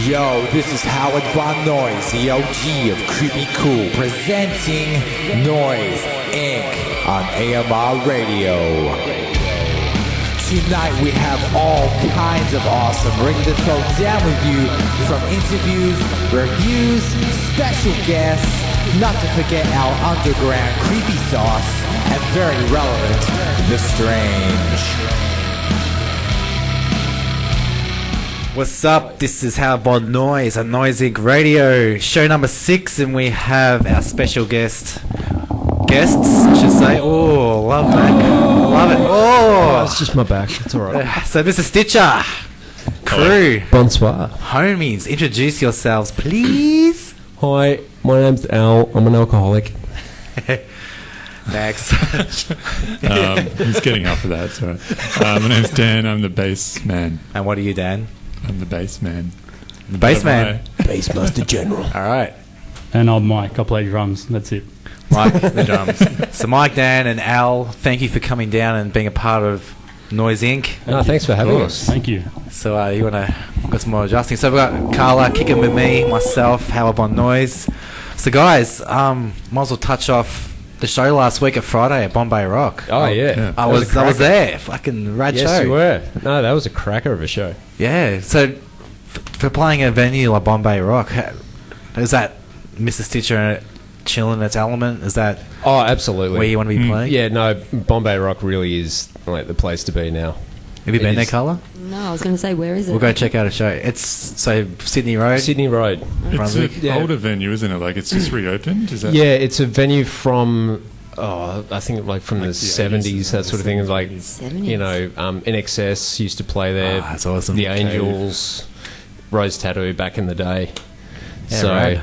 Yo, this is Howard Von Noise, the OG of Creepy Cool, presenting Noise Inc. on AMR Radio. Tonight we have all kinds of awesome, ready to throw down with you, from interviews, reviews, special guests, not to forget our underground creepy sauce, and very relevant, the strange. What's up? This is Howard Von Noise on Noise Inc. Radio, show number 6, and we have our special guests, I should say. Oh, love that. Love it. Oh, it's just my back. It's alright. So, Mr.Stitcher, crew, Bonsoir. homies, introduce yourselves, please. Hi, my name's Al. I'm an alcoholic. Next. He's getting up for that. So, my name's Dan. I'm the bass man. And what are you, Dan? I'm the bass man. The bass man. Bassmaster General. All right. And I'm Mike. I play drums. That's it. Mike, the drums. So Mike, Dan, and Al, thank you for coming down and being a part of Noise Inc. No, thanks for having us. Thank you. So you want to got some more adjusting. So we've got Carla kicking with me, myself, Howard on Noise. So guys, might as well touch off the show last week at Friday at Bombay Rock. Oh, yeah. I was there. Fucking rad show. Yes, you were. No, that was a cracker of a show. Yeah. So for playing a venue like Bombay Rock, is that Mr.Stitcher chilling its element? Is that Oh, absolutely. where you want to be playing? Yeah, no, Bombay Rock really is like the place to be now. Have you It been there, is. Carla? No, I was going to say, where is it? We'll go check out a show. It's Sydney Road. Sydney Road. It's Brunswick. an older venue, isn't it? Like it's just reopened. Is that? Yeah, it's a venue from, I think like from Like the the 70s, that sort of thing. Like, 70s. you know, NXS used to play there. Ah, that's awesome. The Cave. Angels, Rose Tattoo back in the day. Yeah, So, right.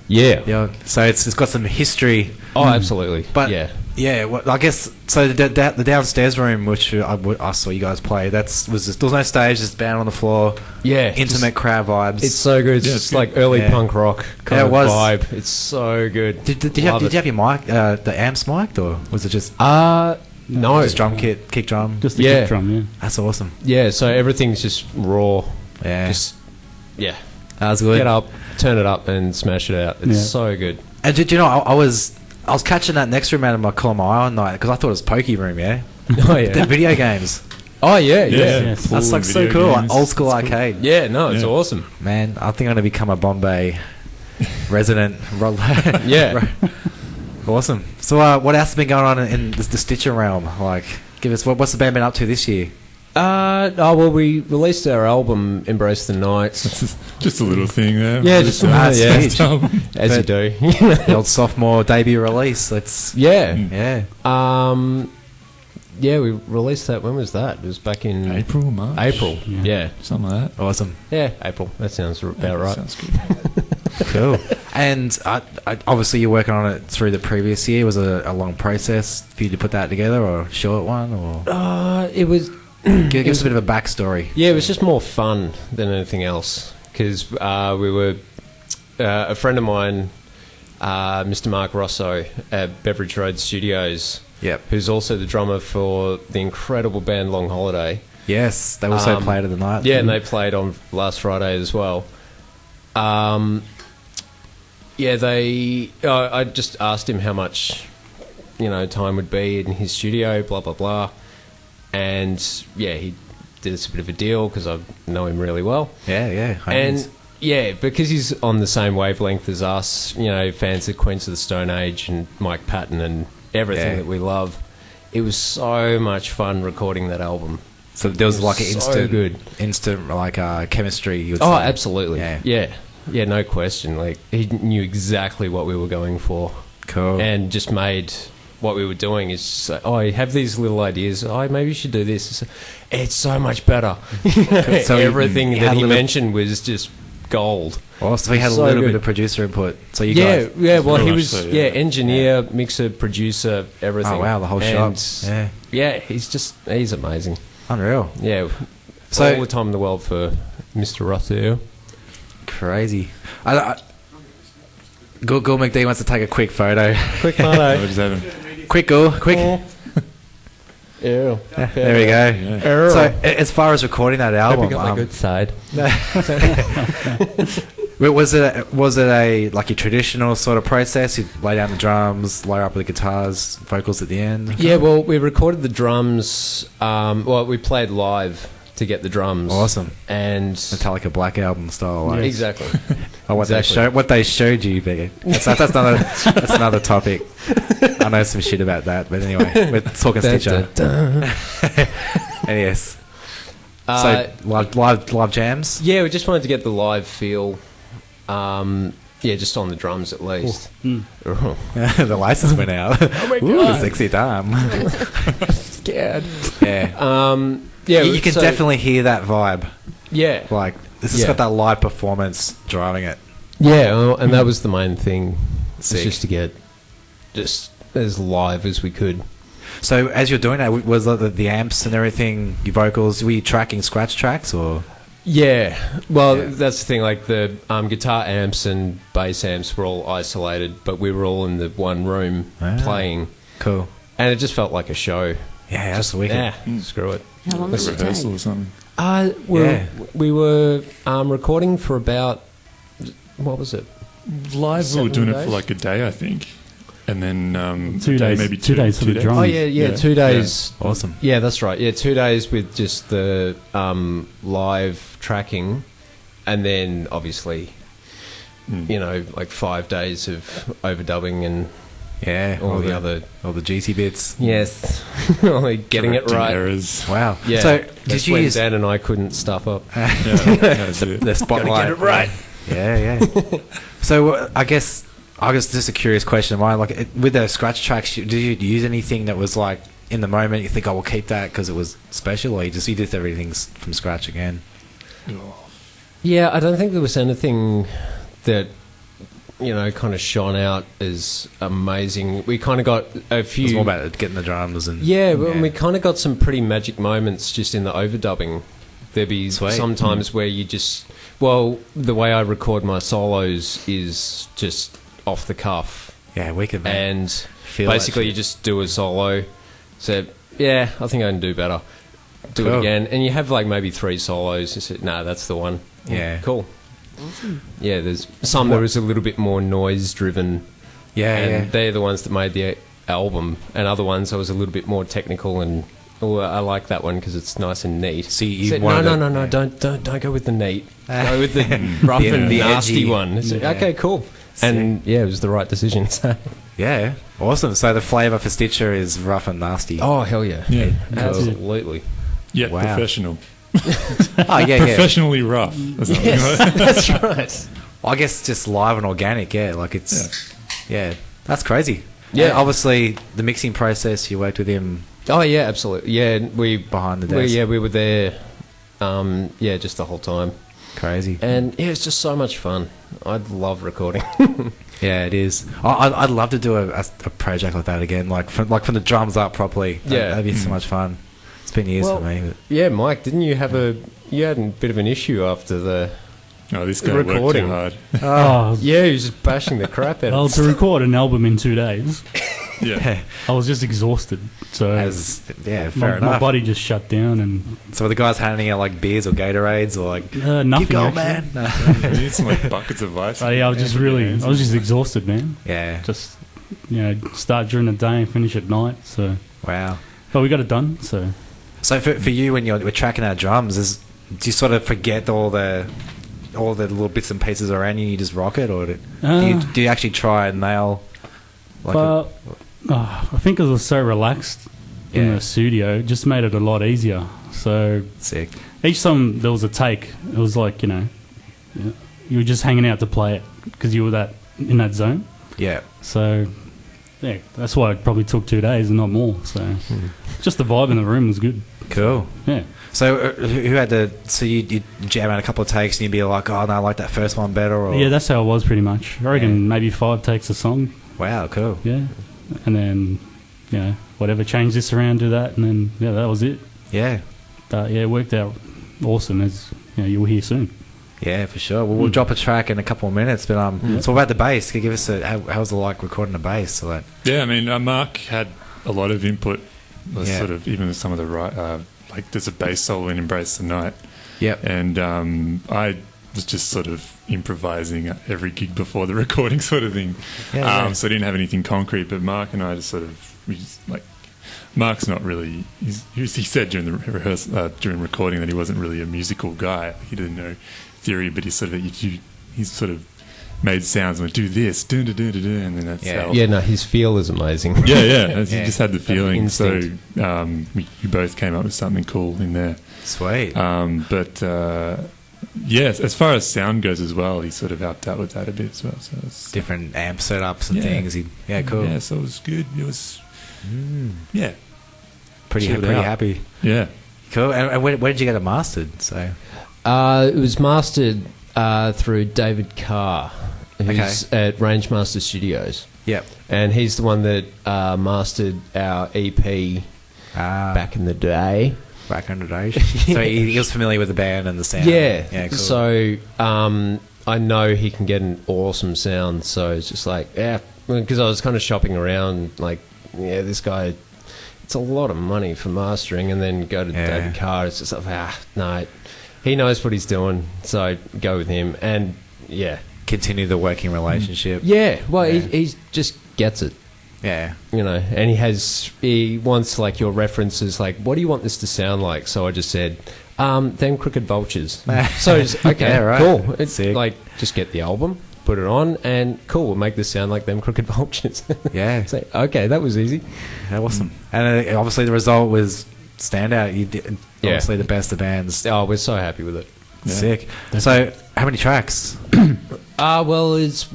yeah. Yeah, so it's got some history. Oh, absolutely. But yeah. well, I guess so. The downstairs room, which I saw you guys play, there was no stage, just band on the floor. Yeah. Intimate crowd vibes. It's so good. It's Yeah, just it's good. like early Yeah. punk rock kind Yeah, it of was. vibe. It's so good. Did you have your mic, the amps mic'd, or was it just No. just drum kit, kick drum? Just the Yeah. kick drum, yeah. That's awesome. Yeah, so everything's just raw. Yeah, Just, yeah. that was good. Get up, turn it up, and smash it out. It's Yeah. so good. And did you know I was catching that next room out of my column eye on night because I thought it was Pokey Room. Yeah, Oh, the yeah. video games. Oh, yeah, Yeah. yeah. Yes. That's like so video cool, like games. old school arcade. Yeah, no, it's Yeah. awesome. Man, I think I'm gonna become a Bombay resident. Yeah. Awesome. So, what else has been going on in the Stitcher realm? Like, give us what's the band been up to this year? Well, we released our album, Embrace the Night. Just a little thing there. Yeah, just Ah, yeah, huge. as you But- do. The old sophomore debut release. Let's Yeah. yeah. Yeah, we released that. When was that? It was back in April, March, April. Yeah. Yeah. something like that. Awesome. Yeah, April. That sounds about right. Sounds good. Cool. And obviously you're working on it through the previous year. Was it a long process for you to put that together, or a short one, or It was. give us a bit of a backstory? Yeah, it was just more fun than anything else because we were a friend of mine, Mr. Mark Rosso at Beveridge Road Studios. Yep. Who's also the drummer for the incredible band Long Holiday. Yes, they also played at the night. Yeah, and they played on last Friday as well. I just asked him how much, time would be in his studio, blah, blah, blah. And, yeah, he did us a bit of a deal because I know him really well. Yeah. And, yeah, because he's on the same wavelength as us, fans of Queens of the Stone Age and Mike Patton and everything that we love, it was so much fun recording that album. So there was like an so instant like chemistry. You would Oh, say. absolutely. Yeah, no question. Like, he knew exactly what we were going for. Cool. And just made what we were doing is just like, I have these little ideas. Maybe you should do this. It's so much better. So everything he that had a he little- mentioned was just gold. Oh, so he had So a little good. bit of producer input. So you guys. Yeah. Well, Very he much was so, yeah. engineer, mixer, producer, everything. Oh wow, the whole And, shop. Yeah. Yeah, he's amazing. Unreal. Yeah. So- all the time in the world for Mr. Rothio. Crazy. Gul McD wants to take a quick photo. Quick I photo. just have him. Quick, Gul. Quick. Yeah. There we go. Yeah. So, as far as recording that Hope album, you got my good side. was it a like a traditional sort of process? You lay down the drums, layer up with the guitars, vocals at the end. Yeah, well, we recorded the drums. We played live to get the drums. Awesome. And Metallica Black Album style. Like. exactly. Oh, what they showed you, but that's another topic. I know some shit about that, but anyway, we're talking Stitcher. And yes. So live jams. Yeah, we just wanted to get the live feel. Just on the drums at least. The license went out. Oh my god! Sexy time. Scared. Yeah. You can definitely hear that vibe. Yeah. Like this has got that live performance driving it. Yeah, and that was the main thing. Sick. Just to get just as live as we could. So as you're doing that, was the amps and everything, your vocals, were you tracking scratch tracks or? Yeah, that's the thing. Like the guitar amps and bass amps were all isolated, but we were all in the one room playing. Cool. And it just felt like a show. Yeah, that's wicked. Yeah, screw it. How long Like did it rehearsal take? or something. We were recording for about, what was it? Live, we were doing it days? for like a day, I think. And then 2 days. maybe 2 days for the drums. Oh, yeah, 2 days. Yeah. Awesome. Yeah, that's right. Yeah, 2 days with just the live tracking, and then obviously, like 5 days of overdubbing and all the juicy bits. yes, like getting it correcting right. errors. Wow. Yeah. So That's did you when use Dan and I couldn't stuff up. the spotlight? Gotta get it right. Yeah. So I guess just a curious question of mine. Like with the scratch tracks, did you use anything that was like in the moment? You think, we'll keep that because it was special, or you did everything from scratch again? Yeah, I don't think there was anything that kind of shone out as amazing. We kind of got a few. It was more about getting the drums and we kind of got some pretty magic moments just in the overdubbing. There'd be sometimes where you just the way I record my solos is just off the cuff. Yeah, wicked, man. And Feel basically that you just do a solo. So I think I can do better. Do it again, and you have like maybe 3 solos. You say, "No, that's the one." Yeah, cool. Awesome. Yeah, there's some that was a little bit more noise driven. Yeah, they're the ones that made the album, and other ones I was a little bit more technical and. Oh, I like that one because it's nice and neat. So you said, no, don't go with the neat. Go with the rough and the nasty edgy one. Okay, cool. And it was the right decision. So. Yeah, awesome. So the flavour for Stitcher is rough and nasty. Oh, hell yeah. Yeah. Absolutely. Yeah, Wow. professional. Professionally rough. That's not Yes, that's right. I guess just live and organic, like it's... Yeah, that's crazy. Yeah. And obviously, the mixing process, you worked with him... Oh, yeah, absolutely. Yeah, behind the desk. We were there, just the whole time. Crazy. And, it's just so much fun. I love recording. Yeah, it is. I'd love to do a project like that again, like from the drums up properly. Yeah. That'd be so much fun. It's been years for me. But. Yeah, Mike, didn't you have a bit of an issue after the this guy recording? worked too hard. Yeah, he was just bashing the crap out Well, of to record an album in 2 days, Yeah. I was just exhausted. So Fair my enough. body just shut down and So were the guys handing out like beers or Gatorades or like nothing. keep going, actually. man? We need some like buckets of ice. I was just exhausted, man. Yeah. Just start during the day and finish at night. So, Wow. but we got it done. So for you when we're tracking our drums, do you sort of forget all the little bits and pieces around you? You just rock it, or do you actually try and nail? Like I think it was so relaxed in the studio, it just made it a lot easier. So sick. Each time there was a take, it was like you were just hanging out to play it because you were in that zone. Yeah. So that's why it probably took 2 days and not more. So just the vibe in the room was good. Cool. Yeah. So who had the? So you jam out a couple of takes and you'd be like, oh no, I like that first one better. Or? Yeah, that's how it was pretty much. I reckon maybe 5 takes a song. Wow, cool. Yeah, and then whatever, change this around, do that, and then that was it. Yeah. It worked out awesome. As you'll hear soon. Yeah, for sure. We'll drop a track in a couple of minutes, but so what about the bass? Can you give us how was it like recording the bass? So Yeah, I mean, Mark had a lot of input was sort of, even with some of the like there's a bass solo in Embrace the Night. Yep. And I was just sort of improvising at every gig before the recording sort of thing. So I didn't have anything concrete, but Mark and I just sort of, Mark's not really, he said during the during recording that he wasn't really a musical guy. He didn't know theory, but he sort of made sounds and went, do this, and then that's how. Yeah, no, his feel is amazing. Yeah. He just had the feeling. So Instinct. we both came up with something cool in there. Sweet. Yes, as far as sound goes as well, he sort of helped out with that a bit as well. So it's Different amp setups and things. Cool. Yeah, so it was good. It was, Pretty chilled out. happy. Yeah. Cool. And where did you get it mastered? So It was mastered through David Carr, who's at Rangemaster Studios. Yep. And he's the one that mastered our EP back in the day. Back in the day. So he was familiar with the band and the sound. Yeah. Cool. So I know he can get an awesome sound. So it's just like, because I was kind of shopping around, like, this guy, it's a lot of money for mastering, and then go to David Carr. It's just like, no, he knows what he's doing, so go with him. And continue the working relationship. Yeah, well, he just gets it. Yeah. And he wants, like, your references, like, what do you want this to sound like? So I just said, them Crooked Vultures. So it's, okay, Yeah, right. cool. It's Sick. like, just get the album, put it on, and cool, we'll make this sound like them Crooked Vultures. Yeah. So, okay, that was easy. Awesome. And obviously the result was standout. You did obviously the best of bands. Oh, we're so happy with it. Yeah. Sick. So how many tracks? Well, it's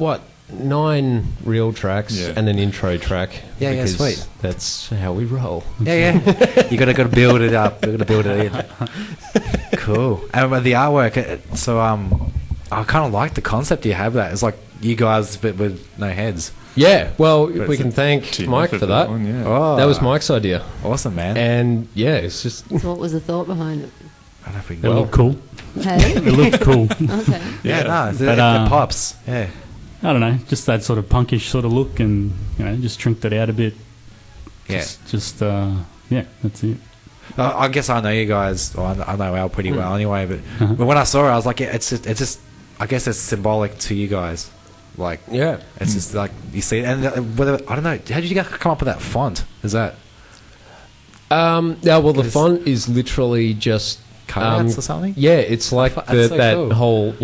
9 real tracks and an intro track. Yeah, because sweet. That's how we roll. Yeah. You got to build it up. You got to build it in. Cool. And with the artwork, so I kind of like the concept you have. That it's like you guys, but with no heads. Yeah, well, But we it's can a thank team Mike effort for that. one, yeah. Oh, That was Mike's idea. Awesome, man. And it's just So what was the thought behind it? I don't know if we It can looked cool. Hey? It looked cool. Okay. Yeah, no, But, it pops. Yeah. I don't know, just that sort of punkish sort of look, and just trinked it out a bit. Yeah. Just that's it. I guess I know you guys. Or I know Al pretty well anyway. But when I saw it, I was like, it's just. I guess it's symbolic to you guys. Like, it's just like you see. And whether I don't know, how did you guys come up with that font? Is that the font is literally just cutouts or something? Yeah, it's like That's so that cool. whole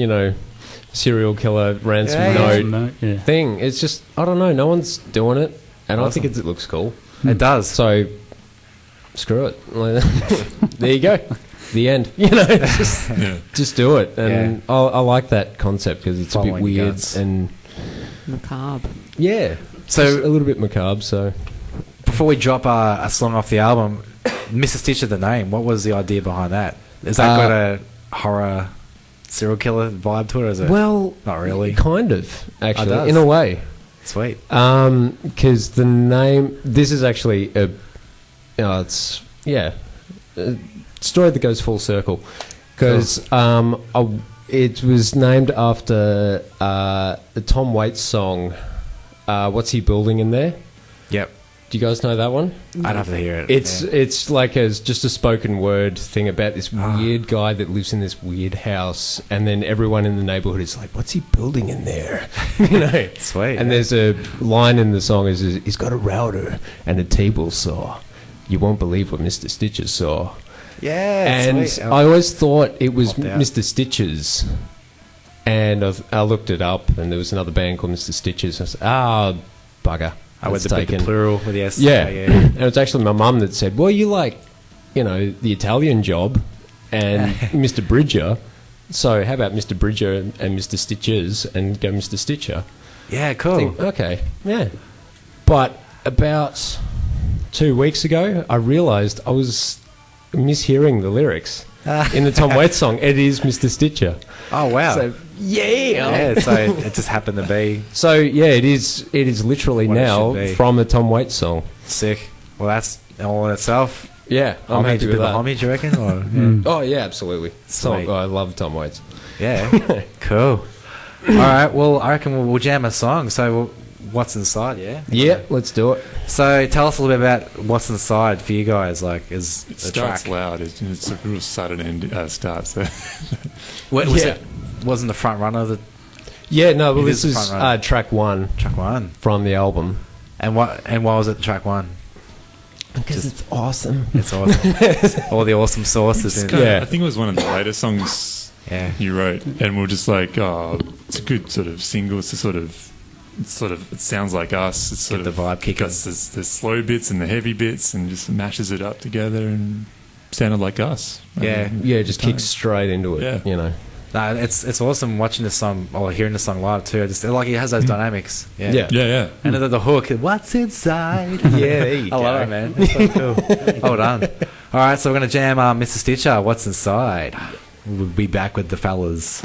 serial killer ransom note thing. It's just, I don't know, no one's doing it, and I think it looks cool. It does. So screw it. There you go. The end. It's just do it. And I like that concept because it's Following a bit weird guts. and Macabre. so just a little bit macabre. So Before we drop a song off the album, Mr.Stitcher, the name, what was the idea behind that? Is that got a horror serial killer vibe to it, or is it? Well, not really. kind of, actually, does. in a way. Sweet. Because the name, this is actually a story that goes full circle. Because it was named after the Tom Waits song, What's He Building in There? Yep. Do you guys know that one? I'd have to hear it. It's like just a spoken word thing about this weird guy that lives in this weird house, and then everyone in the neighborhood is like, "What's he building in there?" Sweet. And there's a line in the song is, "He's got a router and a table saw. You won't believe what Mr. Stitcher saw." Yeah, and sweet. I always thought it was Popped out. Mr. Stitcher's, and I looked it up, and there was another band called Mr. Stitcher's. I said, bugger. I went It's the plural with the S. Yeah. Yeah. And it's actually my mum that said, well, you like, the Italian Job and Mr. Bridger. So how about Mr. Bridger and Mr. Stitchers and go Mr. Stitcher? Yeah, cool. Think, okay, yeah. But about 2 weeks ago, I realised I was mishearing the lyrics in the Tom Waits song. It is Mr. Stitcher. Oh, wow. So, yeah, so it just happened to be So yeah, it is literally What it now should be. from a Tom Waits song. sick. Well, that's all in itself. Yeah, I'm Homage, happy a with bit of that. homage, you reckon? Or, Oh yeah, absolutely. Sweet. I love Tom Waits. yeah. Cool. All right. Well, I reckon we'll jam a song. So What's Inside, yeah? Yeah, let's do it. So tell us a little bit about What's Inside for you guys. Like, is It the starts track... loud. It's a real sudden start. So Wasn't the front runner the Yeah, no, well, It this is is front runner. track one track one? from the album. And why was it track one? Because it's awesome. It's awesome. All the awesome sauces in it. Yeah. I think it was one of the later songs Yeah. you wrote, and we're just like, oh, it's a good sort of single. It sounds like us. It's sort Get of the vibe kicking. got the slow bits and the heavy bits, and just mashes it up together and sounded like us. Yeah. Yeah, just kicks straight into it, Yeah. you know. No, it's awesome watching the song or hearing the song live too. Just like it has those dynamics. Yeah. Yeah. Yeah. And the hook, what's inside? Yeah, there you I love it, man. It's so cool. Well done. All right, so we're gonna jam Mr. Stitcher. What's inside? We'll be back with the fellas.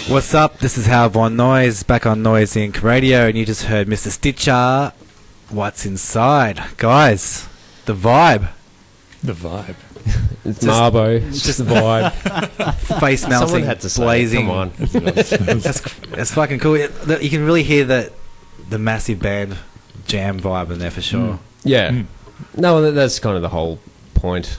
What's up? This is Howard Von Noise, back on Noise Inc. Radio, and you just heard Mr. Stitcher, What's Inside. Guys, the vibe. The vibe. It's Marbo. It's just the vibe. Face melting, Someone had to say blazing. It. Come on. That's fucking cool. You can really hear the massive band jam vibe in there for sure. Yeah. No, that's kind of the whole point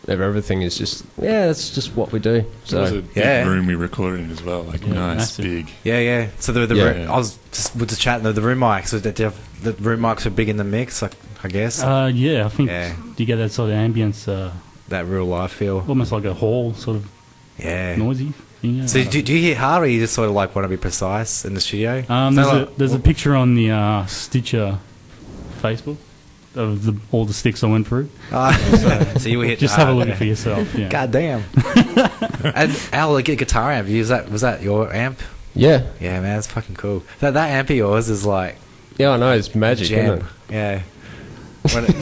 of everything is just, that's just what we do. It was So, a big room we recorded in as well, like nice, massive. big. Yeah. So the Yeah. room, I was just chatting the room mics. So the room mics are big in the mix, I guess. Yeah, I think Yeah. you get that sort of ambience, That real live feel. almost like a hall, sort of Yeah. noisy thing. Yeah. So do you hit hard, or you just sort of like want to be precise in the studio? There's a picture on the Stitcher Facebook of all the sticks I went through. So you were hitting Just have a hard. look at it for yourself. Yeah. God damn. And Al, the guitar amp, was that your amp? yeah. Yeah, man, it's fucking cool. That amp of yours is like Yeah, I know, it's magic, jam. isn't Yeah. When it,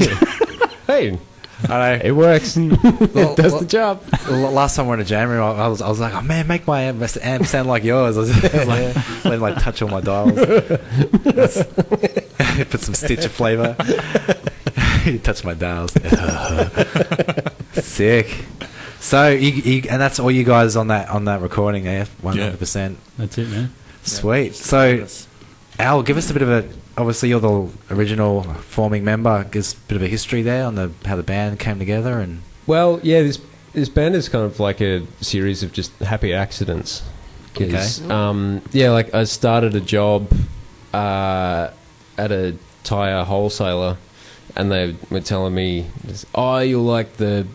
Hey, I know. it works. It does the job. Last time we were in a jam room, I was like, oh man, make my amp sound like yours. I was like, let him like touch all my dials. Put some Stitcher flavor. Touch my dials. Sick. So you and that's all you guys on that recording, 100%. That's it, man. Sweet. So Al, give us a bit of a. Obviously, you're the original forming member. Give us a bit of a history there on how the band came together and. Well, yeah, this band is kind of like a series of just happy accidents. 'Cause, yeah, like I started a job at a tyre wholesaler, and they were telling me, "Oh, you'll like the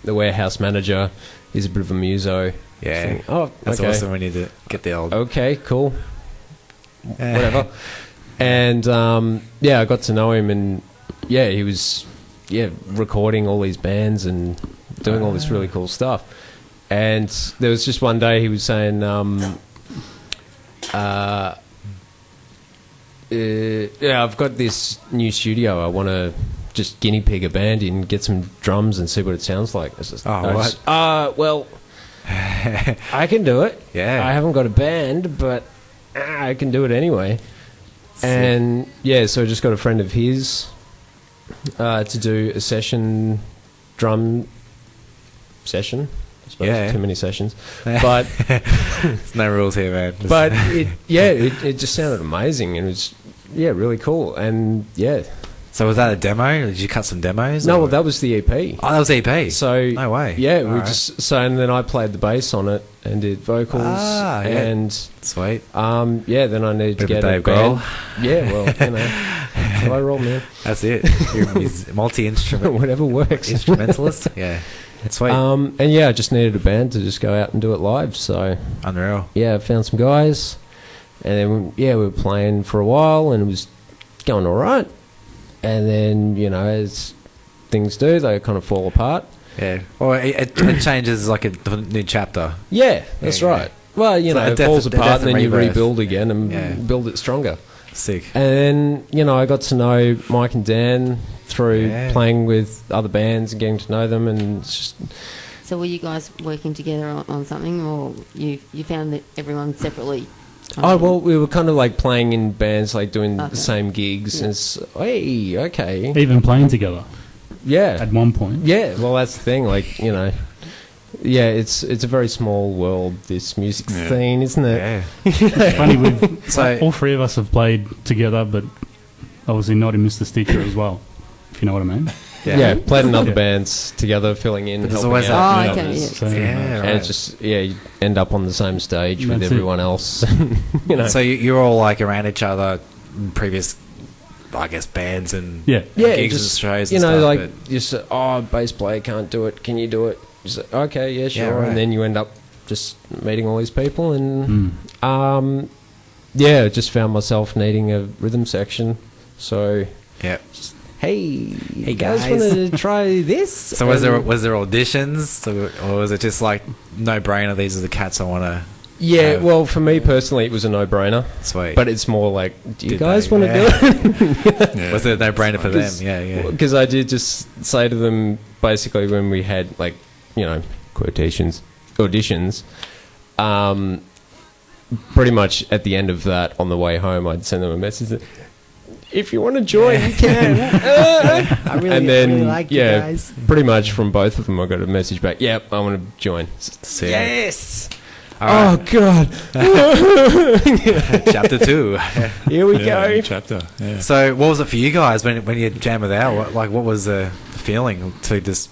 warehouse manager. He's a bit of a muso." Yeah. Thinking, oh, That's okay. awesome when you get the old. Okay, cool. Whatever. And yeah, I got to know him, and yeah, he was recording all these bands and doing all this really cool stuff. And there was just one day he was saying, yeah, I've got this new studio. I want to just guinea pig a band in, get some drums and see what it sounds like. Well, I can do it. Yeah. I haven't got a band, but I can do it anyway. And yeah, so I just got a friend of his to do a drum session. I suppose. Yeah. Too many sessions. But There's no rules here, man. but it just sounded amazing, and it was really cool. And yeah. So was that a demo? Did you cut some demos? No, or? well, that was the EP. Oh, that was EP. So no way. Yeah, we Alright. just and then I played the bass on it and did vocals and sweet. yeah, then I needed to Bit of get a Dave band. Grohl. Yeah, well, that's how I roll, man. That's it. You're a multi-instrument Whatever works. instrumentalist. Yeah, sweet. And yeah, I just needed a band to just go out and do it live. So Unreal. yeah, I found some guys, and then we were playing for a while, and it was going all right. And then, as things do, they kind of fall apart. Yeah. Or it changes like a new chapter. Yeah, that's Yeah, right. Well, So it falls apart and then you rebirth. rebuild again and build it stronger. Sick. And then, I got to know Mike and Dan through playing with other bands and getting to know them, and it's just... So were you guys working together on something, or you found that everyone separately? Oh, well, we were kind of like playing in bands, like doing the same gigs. And it's, hey, okay. Even playing together Yeah. at one point. Yeah, well, that's the thing. Like, yeah, it's a very small world, this music scene, isn't it? Yeah. It's funny, So- all three of us have played together, but obviously not in Mr.Stitcher as well, if you know what I mean. Yeah, played in other Yeah. bands together, filling in, But there's helping always out. Oh, okay, yeah. So, Yeah, And it's just, you end up on the same stage with That's it. everyone else. So you're all like around each other in previous, I guess, bands and Yeah. gigs just, and shows and stuff. like, but- just, bass player can't do it. Can you do it? Just like, okay, yeah, sure. Yeah, right. And then you end up just meeting all these people, and just found myself needing a rhythm section. So, yeah. hey guys. want to try this? So was there auditions, or was it just like no brainer? These are the cats I want to. Yeah, well, for me personally, it was a no-brainer. Sweet. But it's more like, do you Did guys they? want to do it? Yeah. Was it a no brainer for them? Yeah. Because I did just say to them, basically, when we had, like, quotations, auditions, pretty much at the end of that, on the way home, I'd send them a message that, if you want to join, you can. I really, And then, really like you guys. pretty much from both of them, I got a message back, yep, I want to join. Sick. Yes! All right. Oh, God. Chapter 2. Here we Yeah, go. chapter. Yeah. So, what was it for you guys when you jammed with Al? What was the feeling to just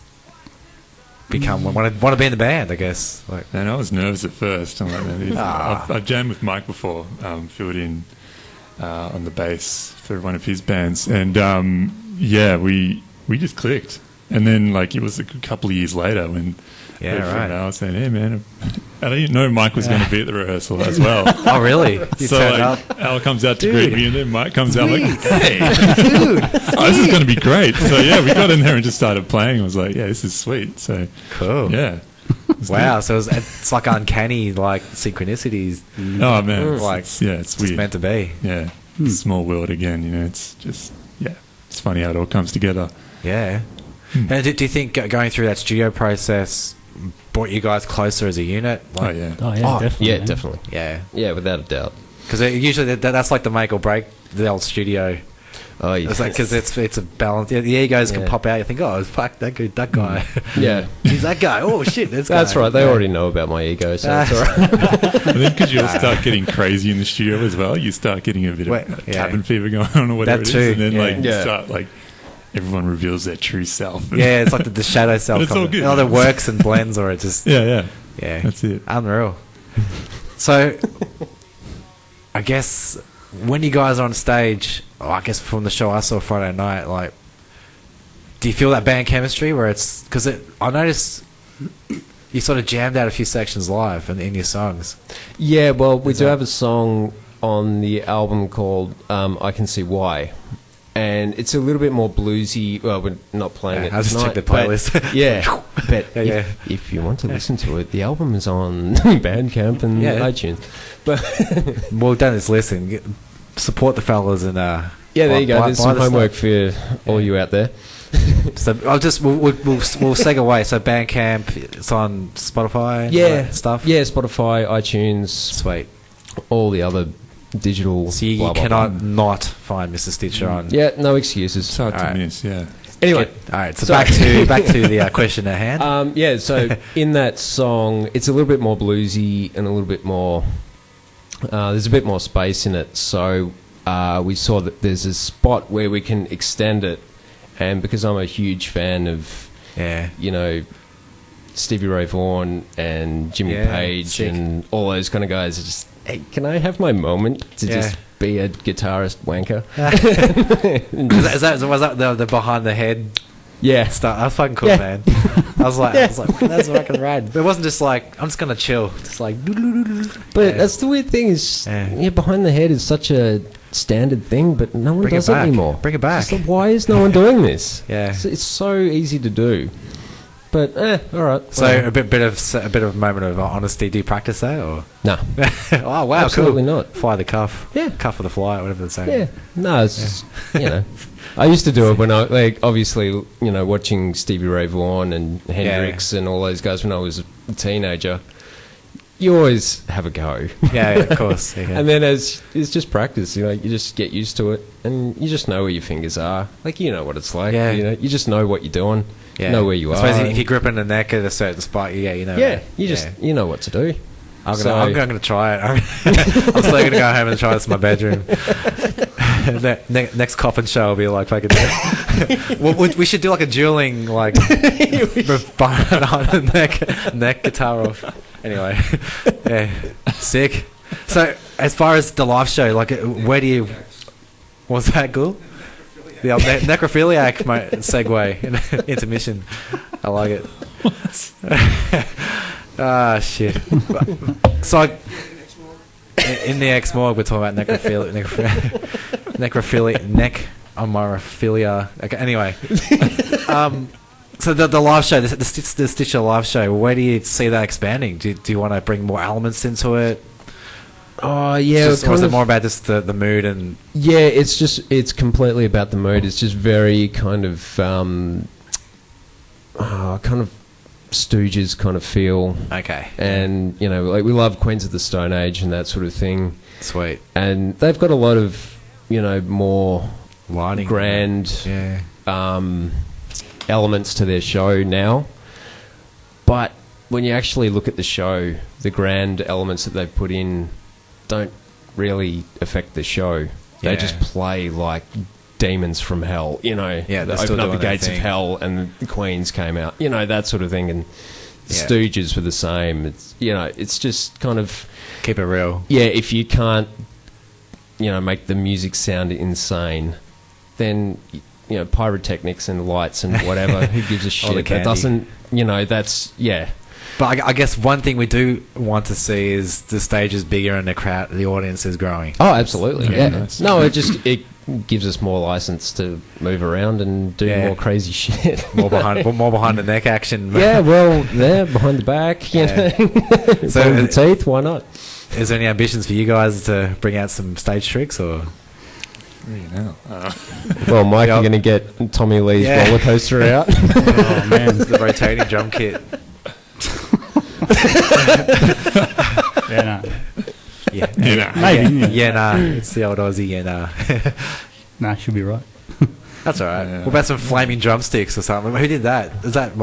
become want to be in the band? I guess. Like, And I was nervous at first. I'm like, man, I've jammed with Mike before, filled in on the bass for one of his bands, and we just clicked. And then, like, it was a good couple of years later when I was saying, "Hey, man, I didn't know Mike was going to be at the rehearsal as well." Oh, really? You So turned like, up? Al comes out to Dude. greet me, and then Mike comes out like, "Hey, Dude. this is going to be great." So yeah, we got in there and just started playing. I was like, "Yeah, this is sweet." So Cool. yeah, Wow. So it's like uncanny, like synchronicities. oh man, Like, it's weird. It's meant to be. Yeah, small world again. You know, it's just it's funny how it all comes together. Yeah. And do you think going through that studio process brought you guys closer as a unit? Oh yeah. Oh yeah, definitely. Yeah, man. definitely. Yeah. Yeah, without a doubt. Because usually that's like the make or break the old studio. Oh, yeah. It's like because it's a balance. Yeah, the egos can pop out. You think, oh fuck that guy. Yeah. He's that guy. Oh shit, That's right. They already know about my ego, so that's all right. I think because you'll start getting crazy in the studio as well. You start getting a bit of cabin fever going on or whatever That it is, too, and then yeah. you start like everyone reveals their true self. Yeah, it's like the shadow self. But it's all good. It either works and blends, or it just yeah. That's it. Unreal. So, I guess when you guys are on stage, I guess from the show I saw Friday night, like, do you feel that band chemistry where it's because I noticed you sort of jammed out a few sections live in your songs. Yeah, well, we do have a song on the album called I Can See Why. And it's a little bit more bluesy. Well, we're not playing it. I'll just tonight, check the playlist. But Yeah. if you want to listen to it, the album is on Bandcamp and iTunes. But Well, don't just listen. Support the fellas and yeah, there you go. There's some homework for all you out there. So we'll segue. So Bandcamp, it's on Spotify. and all that stuff. Yeah, Spotify, iTunes, Sweet. all the other digital. So you blah, blah, cannot blah. not find Mr. Stitcher on. Yeah, no excuses. It's hard to Alright. miss. Yeah. Anyway, All right. So Sorry. back to the question at hand. yeah, so in that song, it's a little bit more bluesy and a little bit more. There's a bit more space in it, so we saw that there's a spot where we can extend it, and because I'm a huge fan of, you know, Stevie Ray Vaughan and Jimmy Page sick. and all those kind of guys, it's just, hey, can I have my moment to just be a guitarist wanker? Was that the behind the head? Yeah. Stuff. That's fucking cool, man. I was like, that's fucking rad. But it wasn't just like, I'm just gonna chill. It's like, But that's the weird thing is, behind the head is such a standard thing, but no one Bring it does it back. anymore. Bring it back. It's like, why is no one doing this? Yeah. It's so easy to do. But all right. So well, a bit of moment of honesty. Do you practice that or? no. Oh wow, Absolutely cool. not. Fly the cuff. Yeah. Cuff of the fly, whatever they're saying. Yeah. No, it's just, you know. I used to do it when I, like, obviously, you know, watching Stevie Ray Vaughan and Hendrix and all those guys when I was a teenager. You always have a go. Yeah, of course. Yeah. And then it's just practice, you know, you just get used to it and you just know where your fingers are. Like, you know what it's like. Yeah. You know, you just know what you're doing. Yeah. Know where you I are. suppose if you grip in the neck at a certain spot, you know. Yeah, you know what to do. I'm gonna try it. I'm still gonna go home and try this in my bedroom. Next coffin show will be like fucking. we should do like a dueling like neck guitar off. Anyway, yeah, sick. So as far as the live show, like, where do you? Was that cool? The old necrophiliac segue intermission. I like it. Ah, shit. So, in the X-Morgue, we're talking about necrophilia. Okay, anyway. So the live show, the Stitcher live show, where do you see that expanding? Do you want to bring more elements into it? Oh, yeah. Or is it more about just the mood and... Yeah, it's completely about the mood. It's just very kind of Stooges kind of feel. Okay. And, you know, like, we love Queens of the Stone Age and that sort of thing. Sweet. And they've got a lot of, you know, more lighting, grand elements to their show now. But when you actually look at the show, the grand elements that they've put in don't really affect the show. They just play like demons from hell, you know. Yeah, they open up the gates of hell and the Queens came out, you know, that sort of thing. And the Stooges were the same. It's, you know, it's just kind of... Keep it real. Yeah, if you can't, you know, make the music sound insane, then, you know, pyrotechnics and lights and whatever, who gives a shit? That doesn't, you know, that's, yeah. But I guess one thing we do want to see is the stage is bigger and the audience is growing. Oh, absolutely. Yeah. Nice. No, it gives us more license to move around and do more crazy shit. more behind the neck action. Yeah, well, behind the back, you know. So the teeth, why not? Is there any ambitions for you guys to bring out some stage tricks or? Well, Mike, you're going to get Tommy Lee's roller coaster out. Oh man, the rotating drum kit. Yeah, no. Yeah, Maybe. Yeah, nah. It's the old Aussie. Yeah, nah. Nah, should be right. That's all right. What about some flaming drumsticks or something? Who did that? Is that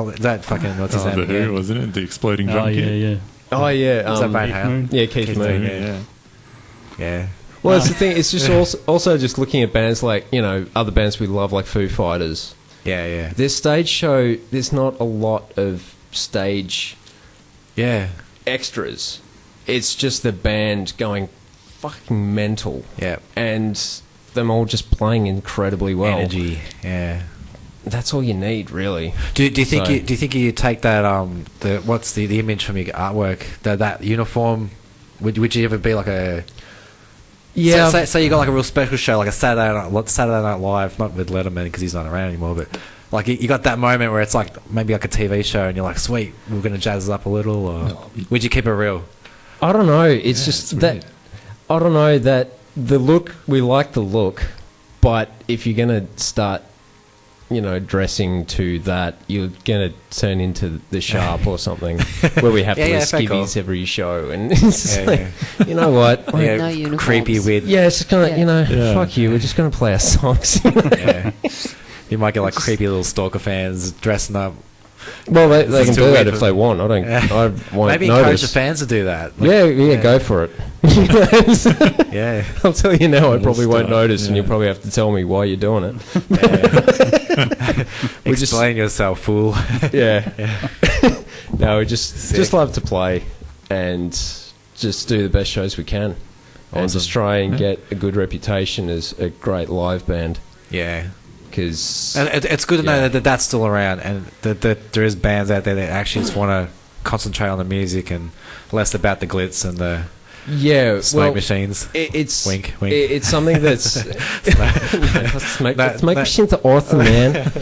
fucking what's his name? The Who, wasn't it? The exploding drum kit. Yeah. Oh, yeah. Was that Van Halen? Yeah, Keith Moon. Yeah. Well, that's the thing. It's just also just looking at bands like, other bands we love, like Foo Fighters. Yeah. Their stage show, there's not a lot of stage extras. It's just the band going fucking mental. Yeah. And them all just playing incredibly well. Energy. Yeah. That's all you need, really. Do you think you take that what's the image from your artwork, that uniform? Would you ever be like a say you got like a real special show, like a Saturday Night Live, not with Letterman because he's not around anymore, but like you got that moment where it's like maybe like a TV show and you're like, sweet, we're gonna jazz it up a little, or would you keep it real? I don't know. It's just that I don't know that the look. We like the look, but if you're gonna start, dressing to that, you're gonna turn into the Sharp or something, where we have to wear skivvies every show, and it's you know what? Like, no uniforms. Creepy weird. Yeah, it's just gonna, fuck you. We're just gonna play our songs. You might get like creepy little stalker fans dressing up. Well, they can do that if they want. I won't maybe notice. encourage the fans to do that. Go for it. Yeah, I'll tell you now. I probably won't notice, and you'll probably have to tell me why you're doing it. Explain yourself, fool. No, we just love to play and just do the best shows we can, and just try and get a good reputation as a great live band. Yeah. Because it's good to know that that's still around, and that there is bands out there that actually just want to concentrate on the music and less about the glitz and the smoke machines. It's wink, wink. It's something that's smoke machines are awesome, man.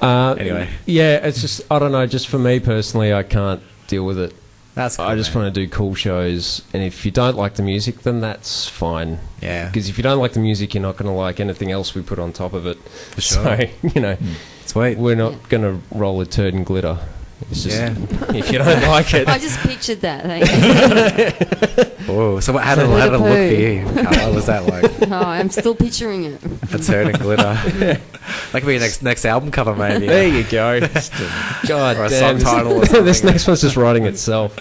Anyway, it's just I don't know. Just for me personally, I can't deal with it. That's cool, I just want to do cool shows, and if you don't like the music, then that's fine. Yeah. Because if you don't like the music, you're not going to like anything else we put on top of it. For sure. So, sweet. We're not going to roll a turd in glitter. It's just, if you don't like it. I just pictured that. Thank you. Oh, so how did it look for you? What was that like? Oh, I'm still picturing it. A turd in glitter. That could be your next album cover, maybe. There you go. God or a damn. song title or something. This next one's just writing itself.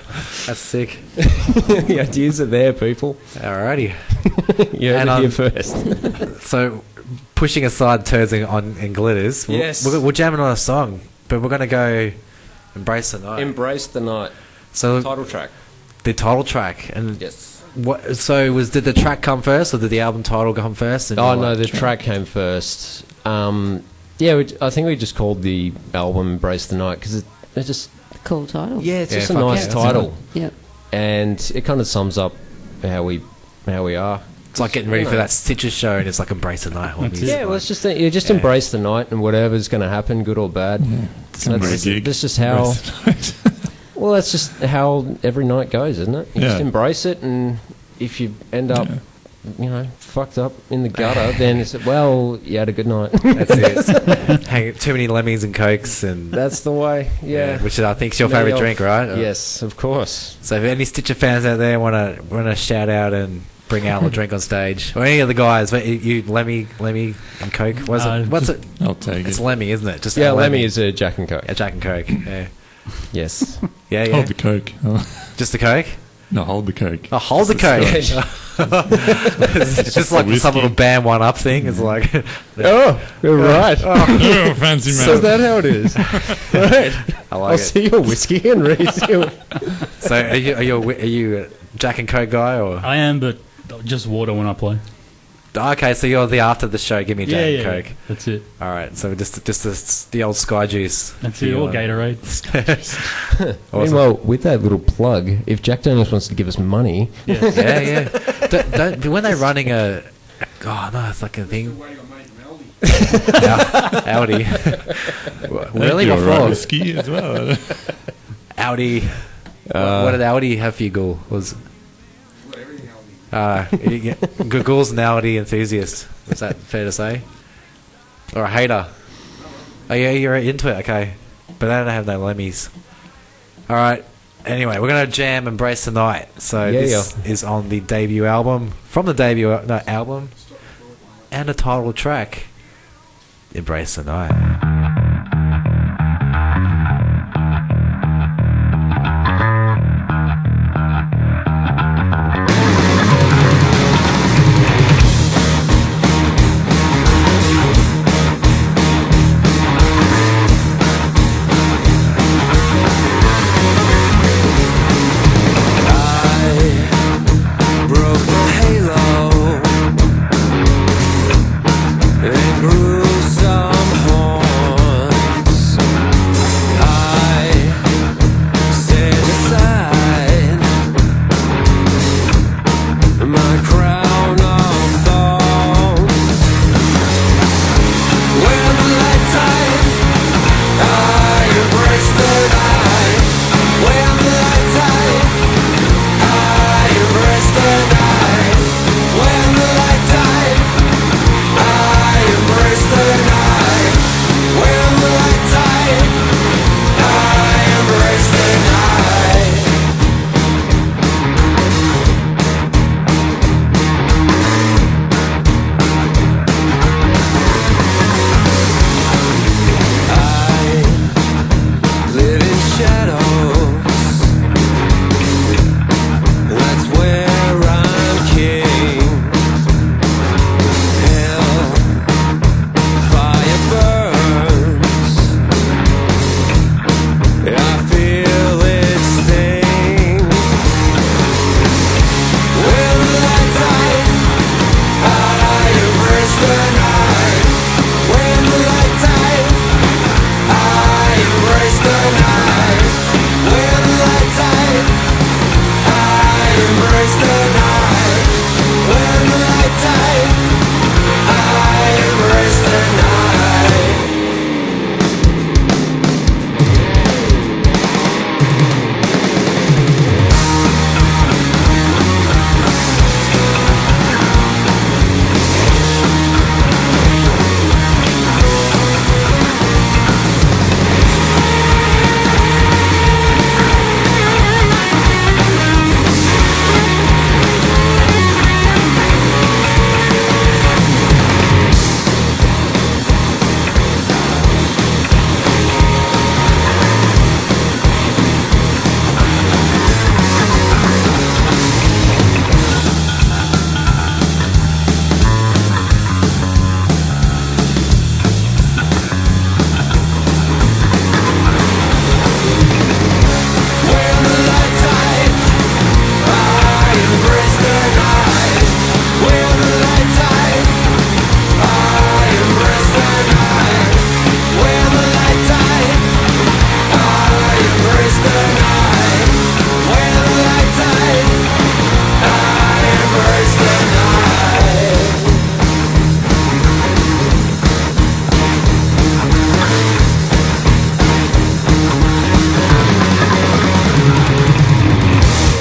That's sick. The ideas are there, people. Alrighty. You heard it here first. So, pushing aside turds and glitters, we're jamming on a song, but we're going to go Embrace the Night. Embrace the Night. So title track. The title track. And yes. What? So did the track come first, or did the album title come first? No, the track came first. I think we just called the album Embrace the Night because it's just cool title. Yeah, it's just a nice title. Yep. And it kind of sums up how we are. It's like getting ready for that Stitcher show, and it's like Embrace the Night. Well, it's just you just embrace the night, and whatever's going to happen, good or bad. That's just how. Well, that's just how every night goes, isn't it? You just embrace it, and if you end up, fucked up in the gutter, then it's you had a good night. That's it. Hang too many Lemmings and Cokes, and that's the way. Yeah, which I think is your favourite drink, right? Yes, of course. So if any Stitcher fans out there want to shout out and bring out a drink on stage, or any of the guys, you Lemmy and Coke. What's it? I'll take it. It's Lemmy, isn't it? Just Lemmy is a Jack and Coke. A Jack and Coke. Yeah. Yes. Yeah. Hold the Coke. Just the Coke. No, hold the Coke. Oh, hold the Coke. It's just like some little band one-up thing. It's like, you're right. Oh, fancy man. So is that how it is? Right. I'll see your whiskey and raise you. So are you a Jack and Coke guy, or? I am, but just water when I play. Okay, so you're the after the show. Give me Jack and Coke. That's it. All right, so just the old Sky Juice. That's it. Or Gatorade. Awesome. Meanwhile, with that little plug, if Jack Daniels wants to give us money, don't when they're running it's like a thing. Audi. Really? What for? Whiskey as well. Audi. What did Audi have for you, Ghoul? Google's an Aldi enthusiast. Is that fair to say? Or a hater? Oh yeah, you're into it. Okay, but they don't have no lemmies. All right. Anyway, we're gonna jam "Embrace the Night." So this is on the debut album, from the debut album, and a title track, "Embrace the Night."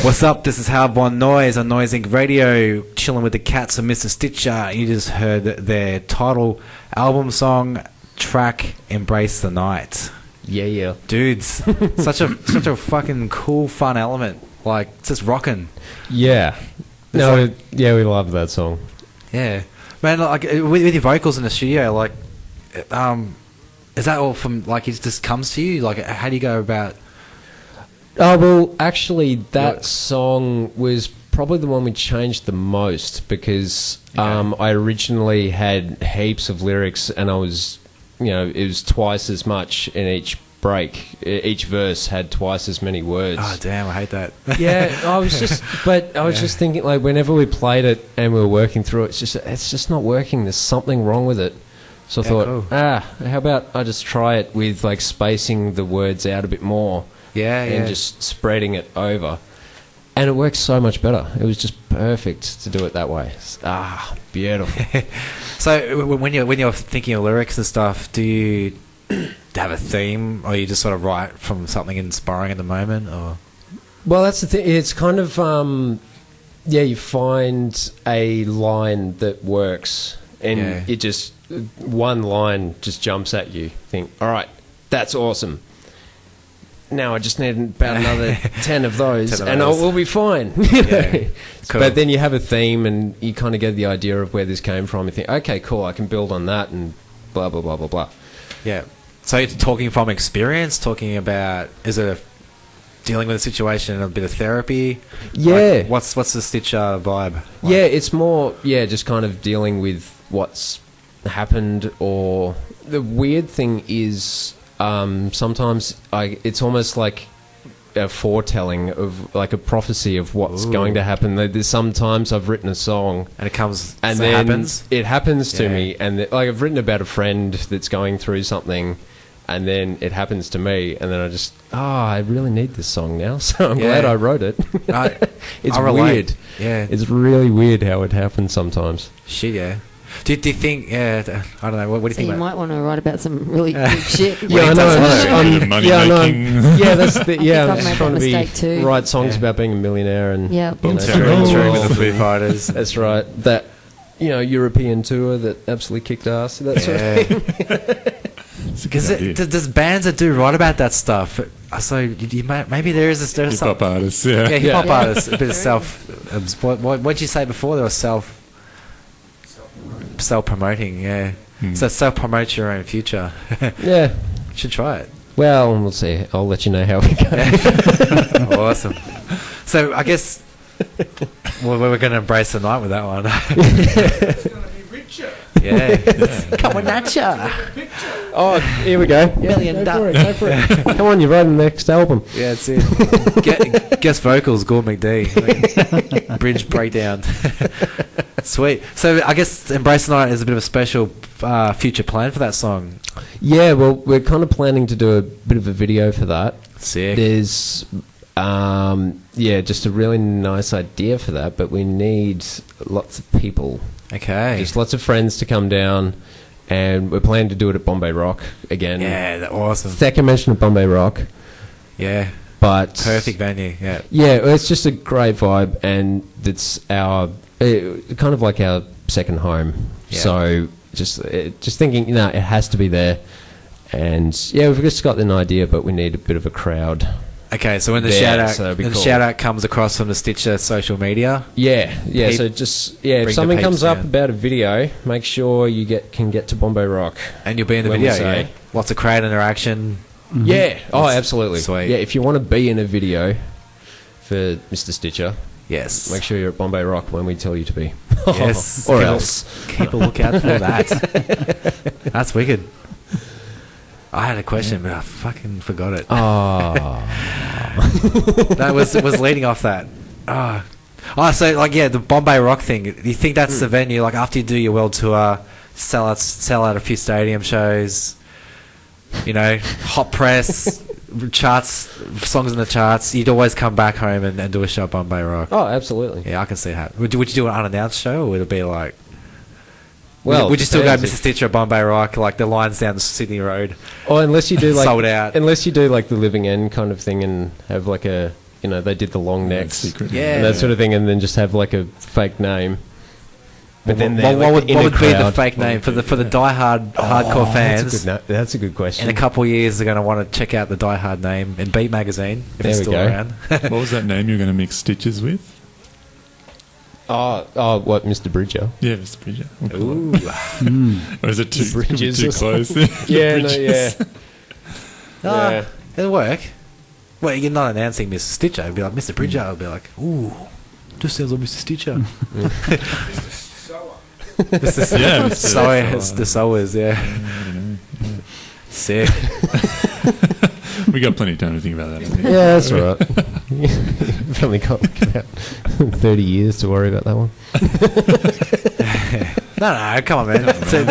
What's up? This is Howard Von Noise on Noise Inc. Radio, chilling with the cats of Mr.Stitcher. You just heard their title album song track, "Embrace the Night." Yeah. Dudes, such a fucking cool, fun element. Like, it's just rocking. Yeah. We love that song. Yeah. Man, like, with your vocals in the studio, like, is that all from, like, it just comes to you? Like, how do you go about... Oh, well, actually, that song was probably the one we changed the most because I originally had heaps of lyrics and I was, it was twice as much in each break. Each verse had twice as many words. Oh, damn, I hate that. Yeah, I was just thinking, like, whenever we played it and we were working through it, it's just not working. There's something wrong with it. So I thought, cool. How about I just try it with, like, spacing the words out a bit more. And just spreading it over. And it works so much better. It was just perfect to do it that way. Beautiful. So when you're thinking of lyrics and stuff, do you have a theme, or you just sort of write from something inspiring at the moment? Or well, that's the thing. It's kind of you find a line that works, and it just one line just jumps at you. Think, all right, that's awesome. Now I just need about another 10 of those, and we'll be fine. Yeah. Cool. But then you have a theme, and you kind of get the idea of where this came from. You think, okay, cool, I can build on that, and blah blah blah blah blah. Yeah. So you're talking from experience, talking about, is it dealing with a situation and a bit of therapy? Yeah. Like, what's the Stitcher vibe? Like? Yeah, it's more, just kind of dealing with what's happened, or the weird thing is sometimes it's almost like a foretelling of, like a prophecy of what's going to happen. There's sometimes I've written a song and it comes, and so then it happens to me, and like I've written about a friend that's going through something, and then it happens to me, and then I just, I really need this song now, so I'm glad I wrote it. It's weird. Yeah. It's really weird how it happens sometimes. Shit, yeah. Do you think, I don't know, what do you So think you about might want to write about some really good shit. Yeah, I know. Money Yeah, I know. making. Yeah, that's the, I've I'm made just that trying to mistake too. write songs about being a millionaire, and Yeah. you know, touring with the Foo Fighters? That's right. That European tour that absolutely kicked ass. That's right. Does bands that do write about that stuff? So you maybe there is a Hip hop artists, yeah. Yeah, hip hop artists, a bit of self. What did you say before? There was self-promoting. Yeah. So self-promote your own future. Yeah. Should try it. Well, we'll see. I'll let you know how we go. Awesome. So I guess we're going to embrace the night with that one. It's going to be richer. Yeah. Coming at ya. Oh, here we go. $1 million. Go for it. Come on, you're writing the next album. Yeah, that's it. Guest vocals, Gore McD. Bridge breakdown. Sweet. So I guess Embrace the Night is a bit of a special future plan for that song. Yeah, well, we're kind of planning to do a bit of a video for that. Sick. There's, just a really nice idea for that, but we need lots of people. Okay. Just lots of friends to come down, and we're planning to do it at Bombay Rock again. Yeah, that's awesome. Second mention of Bombay Rock. Yeah. But perfect venue, yeah. Yeah, it's just a great vibe, and it's our kind of like our second home. Yeah. So just thinking, it has to be there. And yeah, we've just got an idea, but we need a bit of a crowd. Okay, so when the shout out comes across from the Stitcher social media. Yeah. So just if something comes up about a video, make sure you can get to Bombay Rock, and you'll be in the video. Yeah? Lots of crowd interaction. Mm-hmm. Yeah. Oh, absolutely. Sweet. Yeah, if you want to be in a video for Mr. Stitcher, yes, make sure you're at Bombay Rock when we tell you to be. Yes, or else keep a lookout for that. That's wicked. I had a question, but I fucking forgot it. Oh, that was leading off that. So the Bombay Rock thing. You think that's the venue? Like after you do your world tour, sell out a few stadium shows. Hot press, charts, songs in the charts. You'd always come back home and do a show at Bombay Rock. Oh, absolutely. Yeah, I can see that. Would you do an unannounced show, or would it be like? Well, would you still go Mr. Stitcher at Bombay Rock, like the lines down the Sydney Road? Oh, unless you do like sold out. Unless you do like the Living End kind of thing and have like a, they did the long necks, and that sort of thing, and then just have like a fake name. But then what would be the fake name for the diehard hardcore fans? That's a good question. In a couple of years, they're going to want to check out the diehard name in Beat Magazine if it's still around. What was that name you're going to mix Stitches with? What, Mr. Bridger? Yeah, Mr. Bridger. Ooh. Or is it too close? Yeah. It'll work. Well, you're not announcing Mr. Stitcher. It'll be like Mr. Bridger. It'll be like, ooh, just sounds like Mr. Stitcher. The Sowers, yeah. Sick. We got plenty of time to think about that. Yeah, that's all right. We've only got about 30 years to worry about that one. No, come on, man. So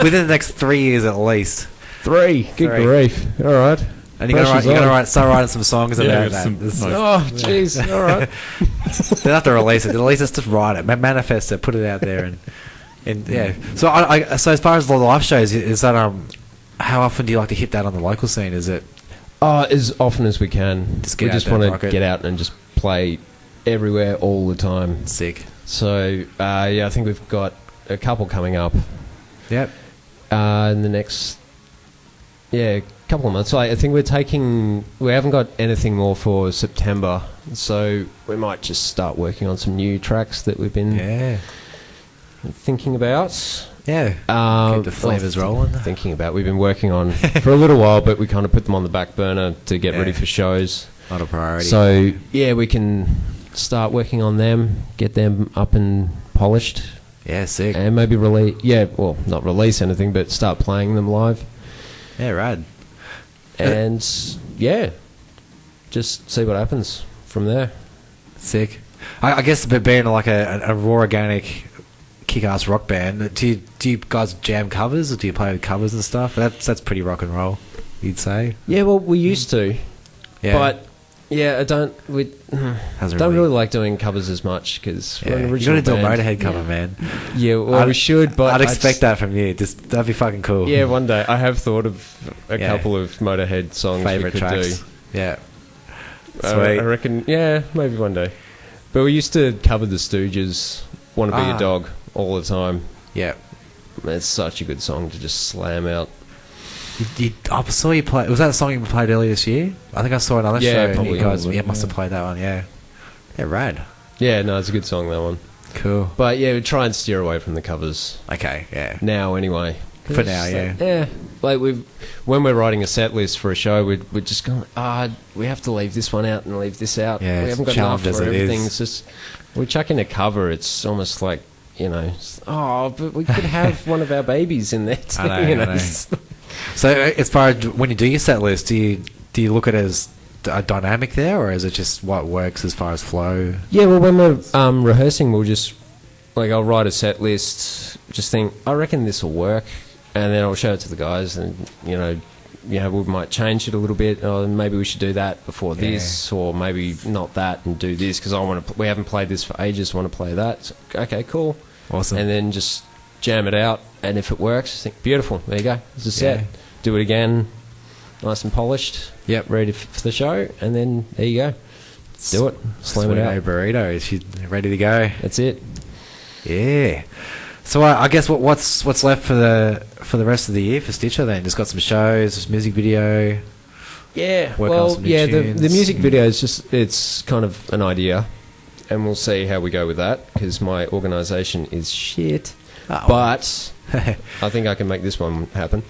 within the next 3 years at least. 3? Good grief. All right. And you're gonna start writing some songs about that. Oh, jeez. All right. They don't have to release it. Just write it, manifest it, put it out there, and yeah. So so as far as the live shows, is that how often do you like to hit that on the local scene? Is it? As often as we can. Just we just want to get out and just play everywhere all the time. Sick. So, I think we've got a couple coming up Yep. in the next, couple of months. I think we haven't got anything more for September, so we might just start working on some new tracks that we've been thinking about. Yeah. Keep the flavors rolling. Thinking about. We've been working on for a little while, but we kind of put them on the back burner to get ready for shows. Not a priority. So, we can start working on them, get them up and polished. Yeah, sick. And maybe not release anything, but start playing them live. Yeah, rad. And, just see what happens from there. Sick. I guess being like a raw organic kick-ass rock band, do you guys jam covers, or do you play with covers and stuff? That's pretty rock and roll, you'd say. Yeah, well, we used to. Yeah. But, I don't really like doing covers as much, because we're an you original gotta do a band. Motorhead cover, man. Yeah, well, we should, but I'd expect that from you. That'd be fucking cool. Yeah, one day. I have thought of a couple of Motorhead songs Favorite we could tracks. do. Yeah. I reckon, maybe one day. But we used to cover the Stooges' Wanna Be Your Dog all the time. Yeah. It's such a good song to just slam out. I saw you play. Was that the song you played earlier this year? I think I saw another show. And probably. you guys must have played that one, yeah. Yeah, rad. Yeah, no, it's a good song, that one. Cool. But we try and steer away from the covers. Okay, yeah. Now, anyway. For now, yeah. Yeah. Like, when we're writing a set list for a show, we're just going, we have to leave this one out and leave this out. Yeah, we haven't got enough as for it everything. is. It's just, we chuck in a cover, it's almost like, but we could have one of our babies in there too. I know. So, as far as when you do your set list, do you look at it as a dynamic there, or is it just what works as far as flow? Yeah, well, when we're rehearsing, we'll just, I'll write a set list, just think, I reckon this will work, and then I'll show it to the guys, and, we might change it a little bit, or maybe we should do that before this, or maybe not that and do this, because we haven't played this for ages, want to play that. So, okay, cool. Awesome. And then just jam it out, and if it works, think, beautiful, there you go, it's a set. Do it again, nice and polished, ready for the show, and then there you go. Do it, slam it out. Burrito, she's ready to go. That's it. Yeah. So I guess what's left for the rest of the year for Stitcher then? Just got some shows, music video. Yeah. Working on some new tunes. The music video is it's kind of an idea, and we'll see how we go with that, because my organisation is shit. But I think I can make this one happen.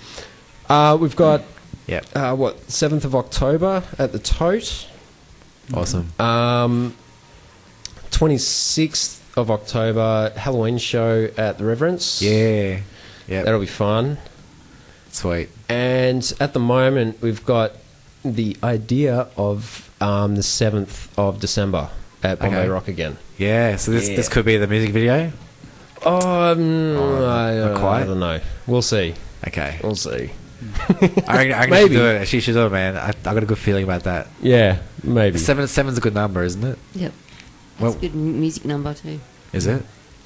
We've got 7th of October at the Tote. Awesome. 26th of October, Halloween show at the Reverence. Yeah. That'll be fun. Sweet. And at the moment, we've got the idea of the 7th of December at Bombay Rock again. Yeah, so this could be the music video? I don't know. We'll see. Okay. We'll see. I reckon Maybe. she should do it, man. I got a good feeling about that. Yeah, maybe. Seven's a good number, isn't it? Yep. That's a good music number too. Is it?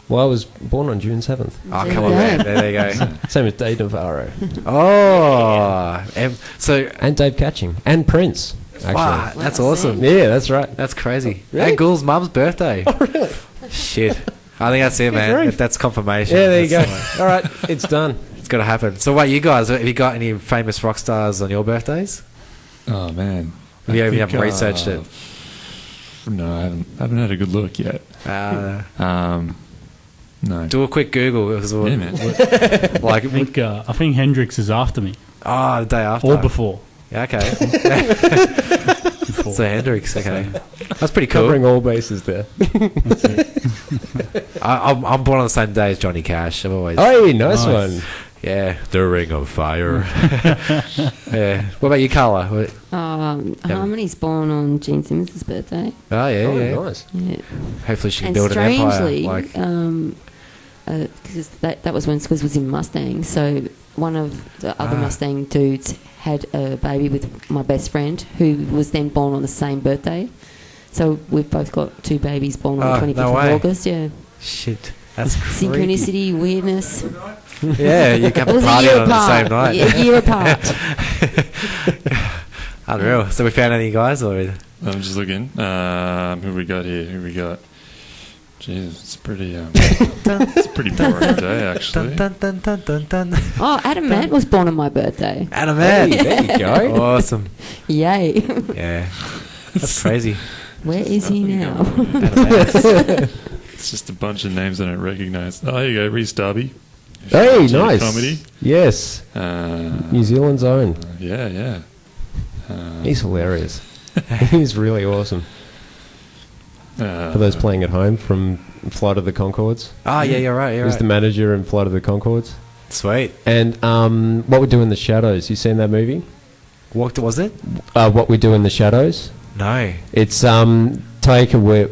Well, I was born on June 7th. Oh, come on, man. There you go. Same as Dave Navarro. Oh. And Dave Catching. And Prince, actually. Wow, that's awesome. Yeah, that's right. That's crazy. Really? And Ghoul's mum's birthday. Oh, really? Shit. I think that's it, man. That's confirmation. Yeah, there you go. All right, it's done. It's got to happen. So, what, you guys, have you got any famous rock stars on your birthdays? Oh, man. You haven't researched it? No, I haven't had a good look yet. No. Do a quick Google. Yeah, man. I think Hendrix is after me. Oh, the day after. Or before. Yeah, okay. So Hendrix, okay. That's pretty cool. Covering all bases there. That's it. I'm born on the same day as Johnny Cash. I've always. Oh, nice one. Yeah, the Ring of Fire. Yeah. What about you, Carla? Harmony's born on Gene Simmons' birthday. Oh yeah. Nice. Yeah. Hopefully she can And build an strangely, empire. because that was when Squiz was in Mustang, so one of the other Mustang dudes had a baby with my best friend, who was then born on the same birthday. So we've both got two babies born on the 25th of August. Yeah. Shit. That's synchronicity, weirdness. Yeah, you can have a party on the same night. Yeah, a year apart. Unreal. So we found any guys, or? I'm just looking. Who we got here? Who we got? Jesus, it's pretty. It's a pretty boring day, actually. Oh, Adam Ant was born on my birthday. Adam Ant. There you go. Awesome. Yay. Yeah. That's crazy. Where is he now? Adam Ant. It's just a bunch of names I don't recognise. Oh, here you go, Reece Darby. Hey, nice. Comedy. Yes. New Zealand's own. Yeah. He's hilarious. He's really awesome. For those playing at home from Flight of the Conchords. Oh, yeah, you're right. He's the manager in Flight of the Conchords. Sweet. And What We Do in the Shadows. You seen that movie? What was it? What We Do in the Shadows. No. It's Taika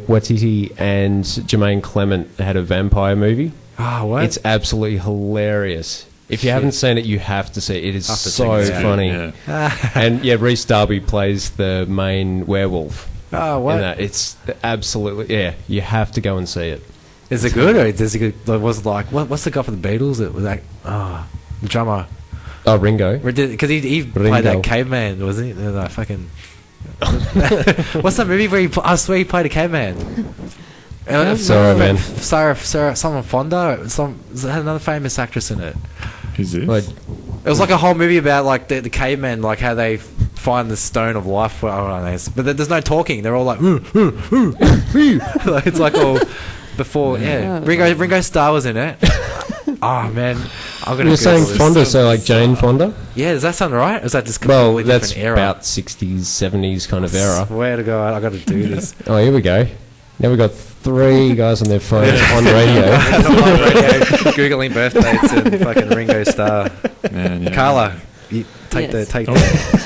Waititi and Jermaine Clement had a vampire movie. Oh, what? It's absolutely hilarious. If you haven't seen it, you have to see it. It is Have to so check it out. funny. Yeah. And yeah, Reece Darby plays the main werewolf. Oh, what? In that. It's absolutely, yeah, you have to go and see it. Is it good, or is it good? Like, was it like what's the guy for the Beatles? It was like the drummer. Oh, Ringo. Because he Ringo. played that caveman, wasn't he? Like, fucking. What's that movie where I swear he played a caveman? Sorry, man. Sarah, someone Fonda. It had another famous actress in it. Who's this? Like, It was like a whole movie about like the cavemen, like how they find the stone of life. Well, I don't know, but there's no talking. They're all like, like, it's like all before. Yeah, Ringo Starr was in it. Oh man, I'm gonna. you were saying Google Fonda, this. so like Jane Fonda? Yeah, does that sound right? Or is that just Well, completely that's different era? about 60s, 70s kind of era. Swear to God, I got to do this. Oh, here we go. Now we've got 3 guys on their phones on radio. Googling birth dates and fucking Ringo Starr. Man, yeah. Carla, you take Yes. the.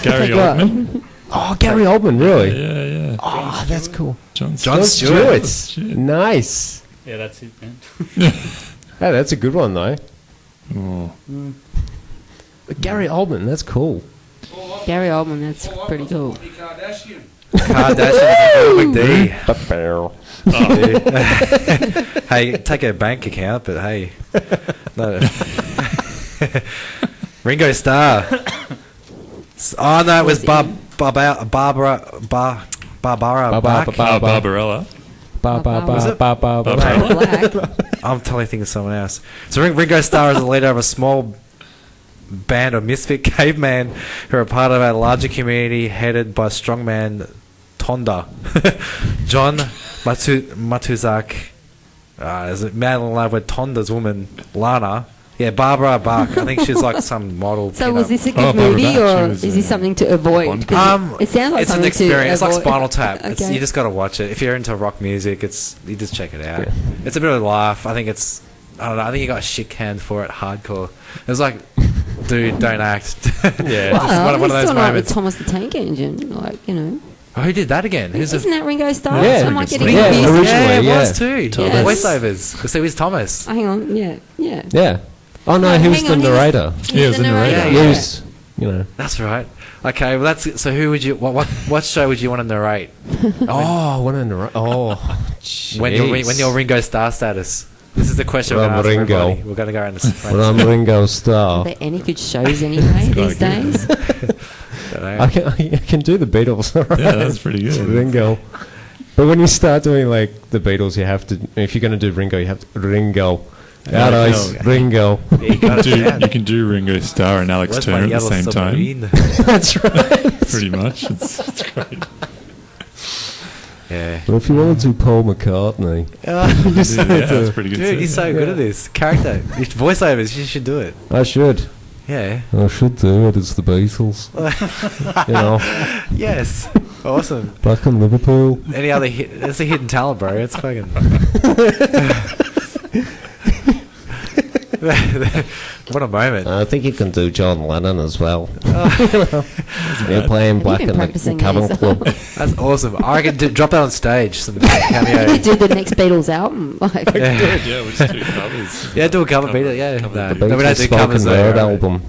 Gary Oldman. Oh, Gary Oldman, really? Yeah. Oh, that's cool. John Stewart. Stewart. Nice. Yeah, that's it, man. Hey, that's a good one, though. Oh. Gary Oldman, that's cool. Gary Oldman, that's pretty cool. Kardashian. Kardashian, Big D. Oh, Hey, take a bank account, but hey, no. Ringo Starr. Oh no, it was Barbara Bach. Barbarella. Black. I'm totally thinking of someone else. So Ringo Starr is the leader of a small band of misfit cavemen who are part of a larger community headed by strongman Tonda. John Matuzak is a man in love with Tonda's woman, Lana. Yeah, Barbara Bach. I think she's like some model. So was this a good Barbara movie, Bach, or she was, is this something to avoid? 'Cause it sounds like it's an something experience. to It's like avoid. Spinal Tap. Okay. You just got to watch it. If you're into rock music, you just check it out. Yeah. It's a bit of a laugh. I think it's. I don't know. I think you got a shit canned for it. Hardcore. It's like, dude, don't act. Yeah. Well, Just one of those like with moments. Thomas the Tank Engine, like, you know. Oh, who did that again? Who's Isn't that Ringo Starr? Yeah. Am I getting Yeah, confused? originally, Yeah, it yeah. was too. Thomas. Voiceovers. So it was Thomas. Oh, hang on, yeah. Yeah. Oh, no, he was hang the on, narrator. Yeah, it was the narrator. Yeah, He was, you know. That's right. Okay, well that's so. Who would you? What show would you want to narrate Oh, what a narrator. Oh, when you're Ringo Starr status? This is the question we're Well, going to ask Ringo. everybody. We're going to go around this. When I'm Ringo Are Starr. there any good shows anyway these days? I can do the Beatles. All right. Yeah, that's pretty good. Ringo. But when you start doing like the Beatles, you have to. If you're going to do Ringo, you have to Ringo. Yeah, Alright, Ringo. You can do Ringo Starr and Alex Turner at the same time. That's right. Pretty much. It's great. Yeah. But if you want to do Paul McCartney, Yeah, that's pretty good. Dude, too. he's so good at this character. Voiceovers, you should do it. I should. Yeah. I should do it. It's the Beatles. You know, Yes. Awesome. back in Liverpool. Any other hit? It's a hidden talent, bro. It's fucking. What a moment. I think you can do John Lennon as well. You're playing Black been in the practicing Cavern these? Club. That's awesome. I reckon drop that on stage. Some You cameo. do the next Beatles album. Like, Yeah. Yeah, we'll just do covers. Yeah, do a cover beat it. Yeah. Cover No, the no, we don't do Spoken covers Word though. album.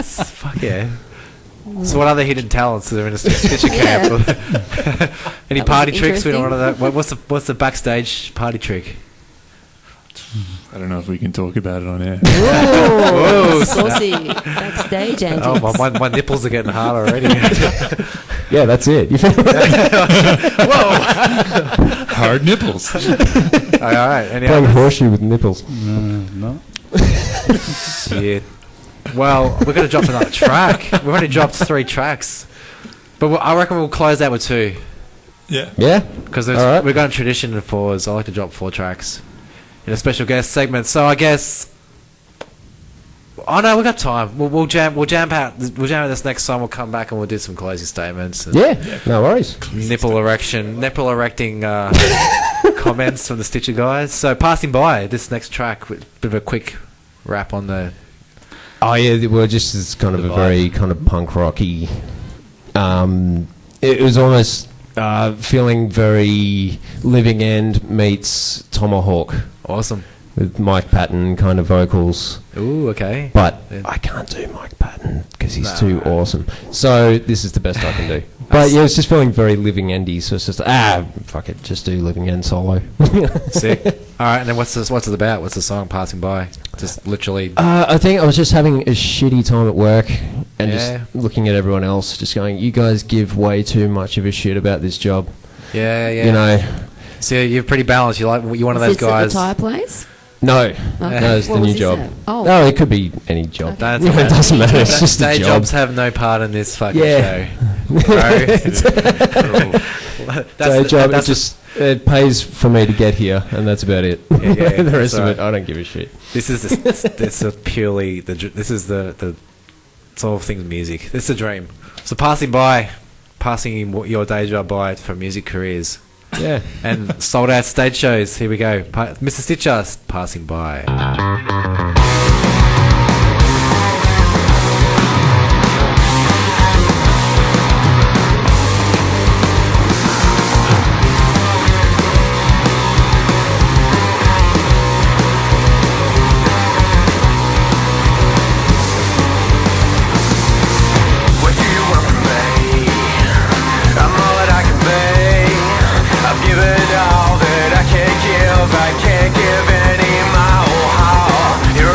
Fuck yeah. So what other hidden talents are there in a Stitcher camp? Any That was party tricks? We don't interesting. want to. What's the backstage party trick? I don't know if we can talk about it on air. Whoa, saucy backstage Oh, antics. my nipples are getting hard already. Yeah, that's it. Hard nipples. All right. Any Playing others? horseshoe with nipples. No. Shit. Well, we're going to drop another track. We've already dropped 3 tracks. But I reckon we'll close out with 2. Yeah. Yeah? Because Alright. we're going tradition in 4s. I like to drop 4 tracks in a special guest segment. So I guess... Oh no, we've got time. We'll jam out this next song. We'll come back and we'll do some closing statements. And Yeah, no worries. nipple erecting comments from the Stitcher guys. So passing by this next track with a bit of a quick wrap on the... Oh yeah, well, just as kind of The a vibe. very kind of punk rocky. It was almost feeling very Living End meets Tomahawk Awesome. with Mike Patton kind of vocals. Ooh, okay. But Yeah. I can't do Mike Patton because he's No. too awesome. So this is the best I can do. But yeah, it's just feeling very Living Endy. So it's just fuck it, just do Living End solo. Sick. All right, and then what's it about? What's the song passing by? Just literally. I think I was just having a shitty time at work and Yeah. just looking at everyone else, just going, "You guys give way too much of a shit about this job." Yeah. You know, So you're pretty balanced. You're one of Is those this at guys. the tyre place? no, Okay. no, it's the What was new this job. at? Oh. No, it could be any job. That's It doesn't matter. It's just a day job. jobs have no part in this fucking Yeah. show. Bro. Day job. that's It pays for me to get here, and that's about it. yeah, The rest that's of it, right. I don't give a shit. This is purely this is the it's all things music. This is a dream. So passing your day job by for music careers Yeah. and sold out stage shows. Here we go. Mr. Stitcher passing by. What do you want from me? I'm all that I can be. I've given all that I can give. I can't give any more. Here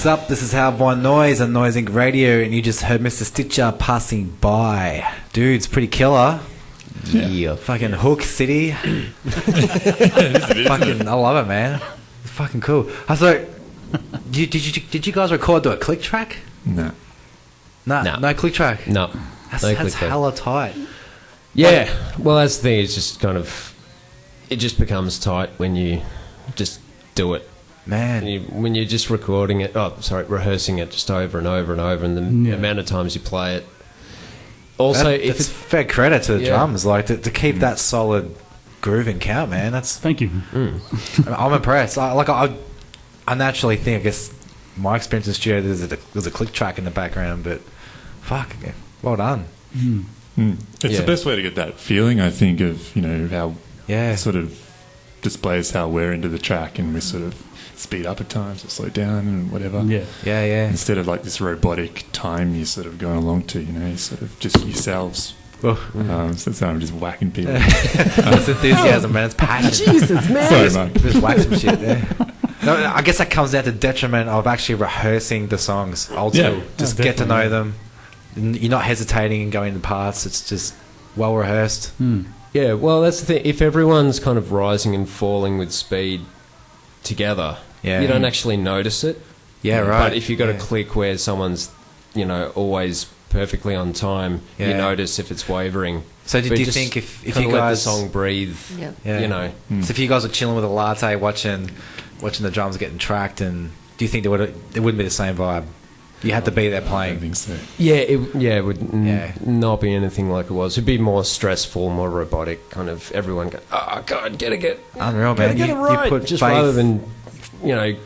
What's up? This is How Born Noise on Noise Inc. Radio, and you just heard Mr.Stitcher passing by. Dude's pretty killer. Yeah. Fucking Hook City. Fucking, I love it, man. It's fucking cool. I thought, did you guys record to a click track? No. No click track. No. That's hella tight. Yeah. Well, that's the thing. It's just kind of... It just becomes tight when you just do it. Man. When you're just recording it... rehearsing it just over and over and over, and the amount of times you play it. Also, if it's fair credit to the drums, like to keep that solid groove and count, man. That's Thank you. I'm impressed. I naturally think, I guess, my experience in the studio, there's a click track in the background, but fuck, well done. It's the best way to get that feeling, I think, of how it sort of displays how we're into the track, and we sort of speed up at times or slow down and whatever. Yeah. Instead of like this robotic time you're sort of going along to, you sort of just yourselves. So I'm just whacking people. It's enthusiasm, man. It's passion. Jesus, man. Sorry, Mark. Just whack some shit there. No, I guess that comes down to detriment of actually rehearsing the songs old school. Just get to know them. You're not hesitating and going to parts. It's just well rehearsed. Yeah, well, that's the thing. If everyone's kind of rising and falling with speed together, you don't actually notice it. Yeah, right. But if you've got a click where someone's, always perfectly on time, you notice if it's wavering. So do you think if you guys... let the song breathe, So if you guys were chilling with a latte, watching the drums getting tracked, and do you think it wouldn't be the same vibe? You had to be there playing. I think so. Yeah, it would not be anything like it was. It'd be more stressful, more robotic, kind of everyone go, oh, God, gotta get... Unreal, man. Get it right. You put just faith... rather than,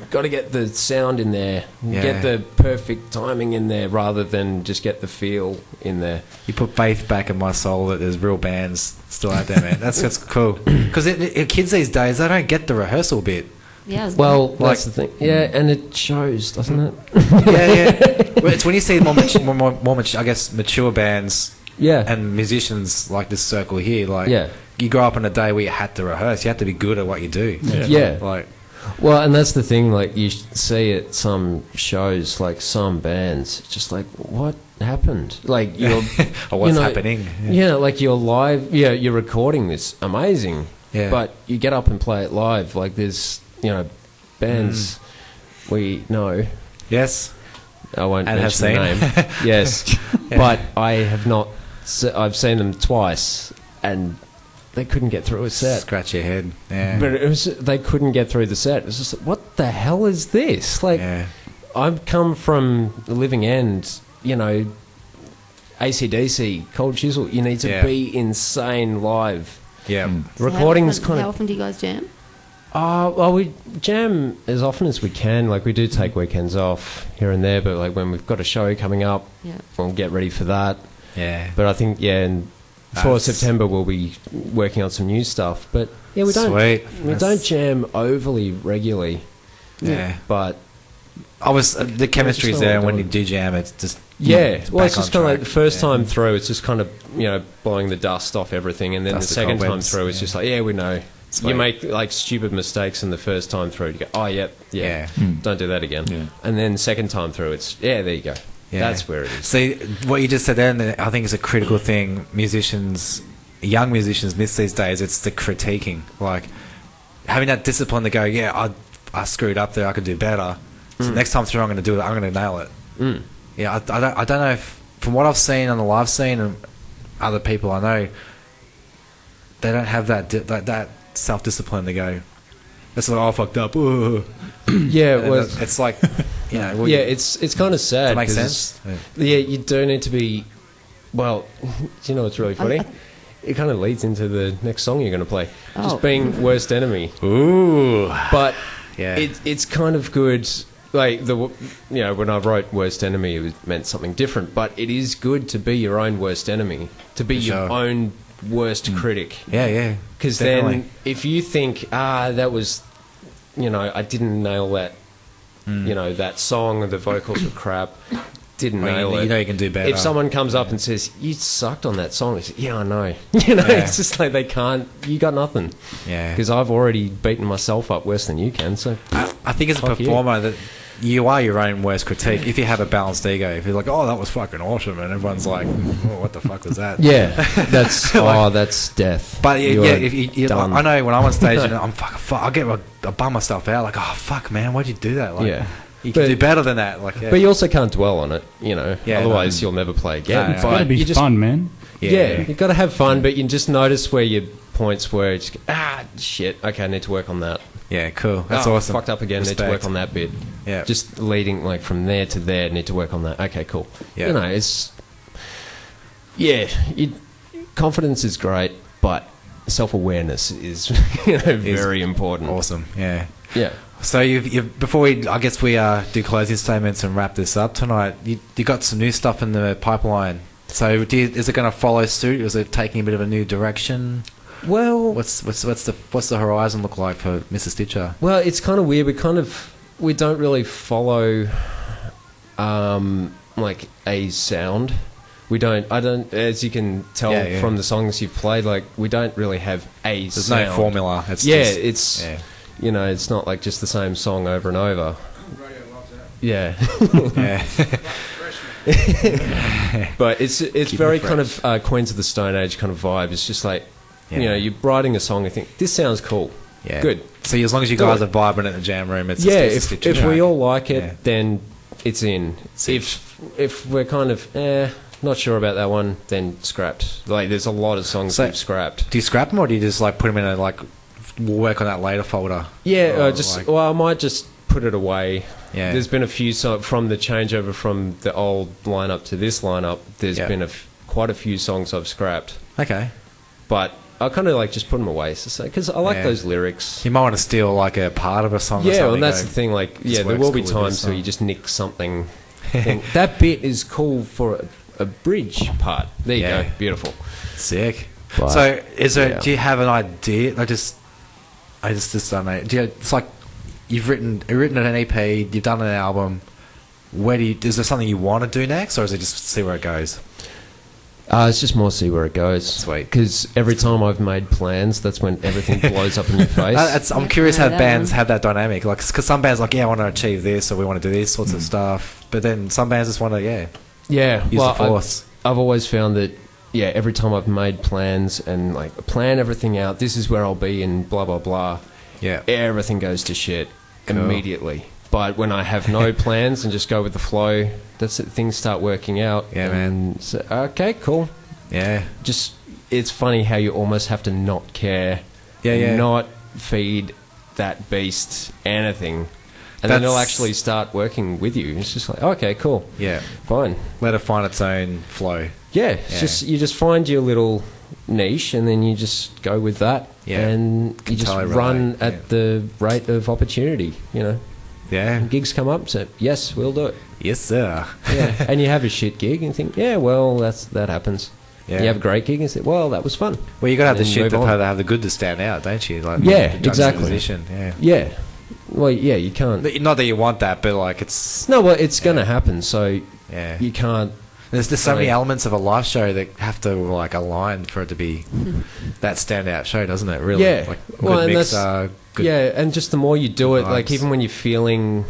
got to get the sound in there, get the perfect timing in there, rather than just get the feel in there. You put faith back in my soul that there's real bands still out there, man. That's cool. Because kids these days, they don't get the rehearsal bit. Yeah, well, that's the thing. Yeah, and it shows, doesn't it? Yeah. Well, it's when you see more I guess, mature bands and musicians like this circle here, you grow up in a day where you had to rehearse. You had to be good at what you do. Yeah. Well, and that's the thing, like, you see at some shows, like, some bands, just like, what happened? Like, you're... or what's happening. Yeah, like, you're live, you're recording this, amazing, but you get up and play it live, like, there's... bands we know. Yes. I won't mention the name. Yes. But I have not... I've seen them twice, and they couldn't get through a set. Scratch your head. Yeah. But they couldn't get through the set. It was just like, what the hell is this? Like, I've come from the living end, AC/DC, Cold Chisel. You need to be insane live. Yeah. Recording's kind of... How often do you guys jam? Well, we jam as often as we can. Like, we do take weekends off here and there, but like when we've got a show coming up, we'll get ready for that. Yeah. But I think, for September we'll be working on some new stuff. But we don't jam overly regularly. Yeah. But the chemistry's there, and when you do jam, it's just well, it's just kind of like the first time through, it's just kind of blowing the dust off everything, and then the second time through, it's just like we know. Sweet. You make like stupid mistakes in the first time through. You go, don't do that again. Yeah. And then second time through, it's there you go. Yeah. That's where it is. See, what you just said there, I think is a critical thing young musicians miss these days. It's the critiquing, like having that discipline to go, I screwed up there, I could do better. So next time through, I'm going to do it. I'm going to nail it. Yeah, I don't know if, from what I've seen on the live scene and other people I know, they don't have that self-discipline to go, that's like, I fucked up. It's like, it's kind of sad. Does that make sense? You do need to be, well, do you know what's really funny? It kind of leads into the next song you're going to play. Just being worst enemy. Ooh. But it's kind of good. Like, when I wrote worst enemy, it meant something different, but it is good to be your own worst enemy, to be your own worst critic. Because then if you think, that was, I didn't nail that, that song, or the vocals were crap, didn't nail it. You can do better. If someone comes up and says, you sucked on that song, it's, I know. It's just like they can't, you got nothing. Yeah. Because I've already beaten myself up worse than you can, so... I think as a performer, that you are your own worst critique. If you have a balanced ego, if you're like, oh, that was fucking awesome, and everyone's like, oh, what the fuck was that? Yeah, that's that's death. But You're if you done. I know when I'm on stage and I'm I bum myself out, like, oh fuck, man, why'd you do that? Like, Yeah. you can do better than that. Like, But you also can't dwell on it, you know. Yeah, Otherwise, you'll never play again. No, It's got to be you just, fun, man. Yeah, you've got to have fun, but you just notice where your points where it's shit. Okay, I need to work on that. Yeah, cool. That's Oh, awesome. Fucked up again. Need to Respect. work on that bit. Yeah. Just leading like from there to there. Need to work on that. Okay, cool. Yeah. You know, it's confidence is great, but self-awareness is very important. Awesome. Yeah. Yeah. So you've before we, I guess we do closing statements and wrap this up tonight. You got some new stuff in the pipeline. So is it going to follow suit? Is it taking a bit of a new direction? Well, What's the horizon look like for Mr.Stitcher? well, it's kind of weird. We don't really follow like a sound. I don't, as you can tell from the songs you've played, like we don't really have a There's sound. no formula. It's It's you know, it's not like just the same song over and over. Radio loves that. Yeah. yeah. But it's Keep very it kind of Queens of the Stone Age kind of vibe. It's just like, you know, you're writing a song and think, this sounds cool. Yeah. Good. So as long as you Do guys it. are vibing in the jam room, it's Yeah, it's if we all like it, Yeah. then it's in. If we're kind of, not sure about that one, then scrapped. Like, there's a lot of songs So- we've scrapped. Do you scrap them or do you just like put them in a like we'll work on that later folder? Yeah, Or, I might just put it away. Yeah. There's been a few from the changeover from the old lineup to this lineup. There's been quite a few songs I've scrapped, Okay. but I kind of like just put them away because I like Yeah. those lyrics. You might want to steal like a part of a song. Or Yeah, something, and that's go, the thing. Like, "This there works will be cool with times this where song." you just nick something. Think, that bit is cool for a bridge part. There you Yeah. go, beautiful. Sick. But, So, yeah. do you have an idea? I just don't know. It's like you've written an EP, you've done an album. Is there something you want to do next, or is it just see where it goes? It's just more see where it goes. Sweet. Because every time I've made plans, that's when everything blows up in your face. I'm curious how that bands one. have that dynamic. Like, because some bands like, I want to achieve this, or we want to do these sorts of stuff. But then some bands just want to, Yeah, use the force. I've always found that, every time I've made plans and like plan everything out, this is where I'll be and blah blah blah. Yeah. Everything goes to shit Cool. immediately. But when I have no plans and just go with the flow, that's it. Things start working out. Yeah, and so, okay, cool. Yeah. Just it's funny how you almost have to not care, Yeah. not feed that beast anything. And then it'll actually start working with you. It's just like, okay, cool. Yeah. Fine. Let it find its own flow. Yeah, it's just you just find your little niche and then you just go with that. Yeah. And you just Totally run relate, at the rate of opportunity, Yeah. And gigs come up, so yes, we'll do it. Yes, sir. Yeah. And you have a shit gig and you think, yeah, well, that happens. Yeah. You have a great gig and say, well, that was fun. Well, you got to have the And shit move to on. have the good to stand out, don't you? Like, Yeah, the exactly. juxtaposition, Yeah. Yeah. Well, yeah, you can't. Not that you want that, but like it's No, well, it's going to happen, so yeah. you can't. There's so many Right. elements of a live show that have to like align for it to be that standout show, doesn't it? Really, Yeah. Like Well, good and mix, that's- good, Yeah, and just the more you do it, like vibes. even when you're feeling,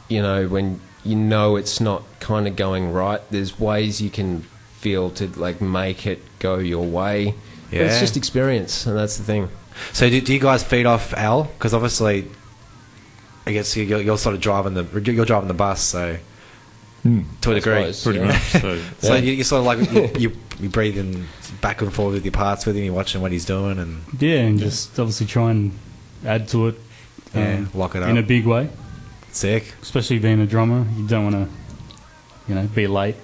when it's not kind of going right, there's ways you can feel to like make it go your way. But it's Yeah. just experience, and that's the thing. So do you guys feed off Al? Because obviously, I guess you're sort of driving the bus, so to a I degree. suppose, Pretty yeah. much. So, So Yeah. you sort of like you breathing back and forth with your parts with him, you're watching what he's doing, and Yeah, and just obviously try and add to it. lock it up. In a big way, Sick. especially being a drummer. You don't want to, be late.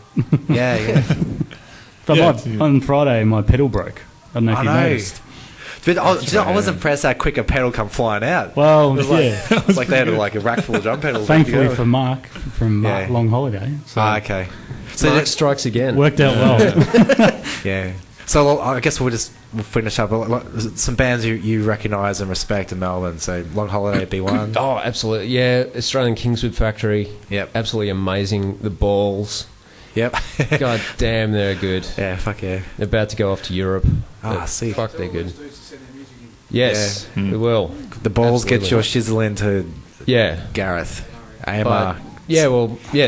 Yeah. But Yeah, on Friday, my pedal broke. I don't know if I you know. noticed. But I was impressed how quick a pedal come flying out. Well, It was like, yeah. it's like they had like a rack full of drum pedals. Thankfully ready to for go. Mark from Yeah. Long Holiday, so Okay. So Mark that- strikes again. worked out well. yeah. So I guess we'll finish up. Like, some bands you recognise and respect in Melbourne. So Long Holiday be one. Oh, absolutely. Yeah, Australian Kingswood Factory. Yep. Absolutely amazing. The Balls. Yep. God damn, they're good. Yeah. Fuck yeah. They're about to go off to Europe. Ah, But sick. Fuck, they're good. Those dudes to send their music in. Yes, we will. The balls get Absolutely. your shizzle into Yeah. Gareth. AMR.